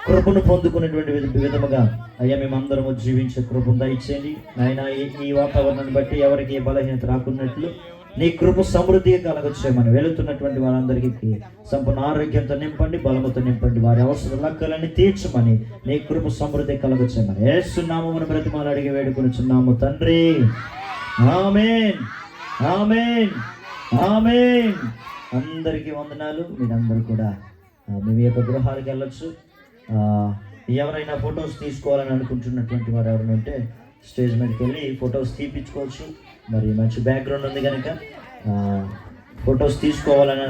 కృపను పొందుకునేటువంటి విధముగా అయ్యా మేమందరము జీవించే కృపను దయచేయండి నాయన. ఈ వాతావరణాన్ని బట్టి ఎవరికి ఏ బలహీనత రాకున్నట్లు నీ కృప సమృద్ధిగా కలగచ్చేయమని వెళుతున్నటువంటి వారందరికీ సంపూర్ణ ఆరోగ్యంతో నింపండి, బలముతో నింపండి, వారి అవసర లక్కలన్నీ తీర్చమని నీ కృప సమృద్ధి కలగచ్చేయమని యేసు నామమున బ్రతిమాలు అడిగి వేడుకొనుచున్నాము తండ్రి. ఆమేన్, ఆమేన్, ఆమేన్. అందరికీ వందనాలు. మీరందరూ కూడా మీ యొక్క గృహాలకు వెళ్ళొచ్చు. ఎవరైనా ఫొటోస్ తీసుకోవాలని అనుకుంటున్నటువంటి వారు ఎవరైనా ఉంటే స్టేజ్ మీదకి వెళ్ళి ఫొటోస్ తీపించుకోవచ్చు. మరి మంచి బ్యాక్గ్రౌండ్ ఉంది కనుక ఫొటోస్ తీసుకోవాలని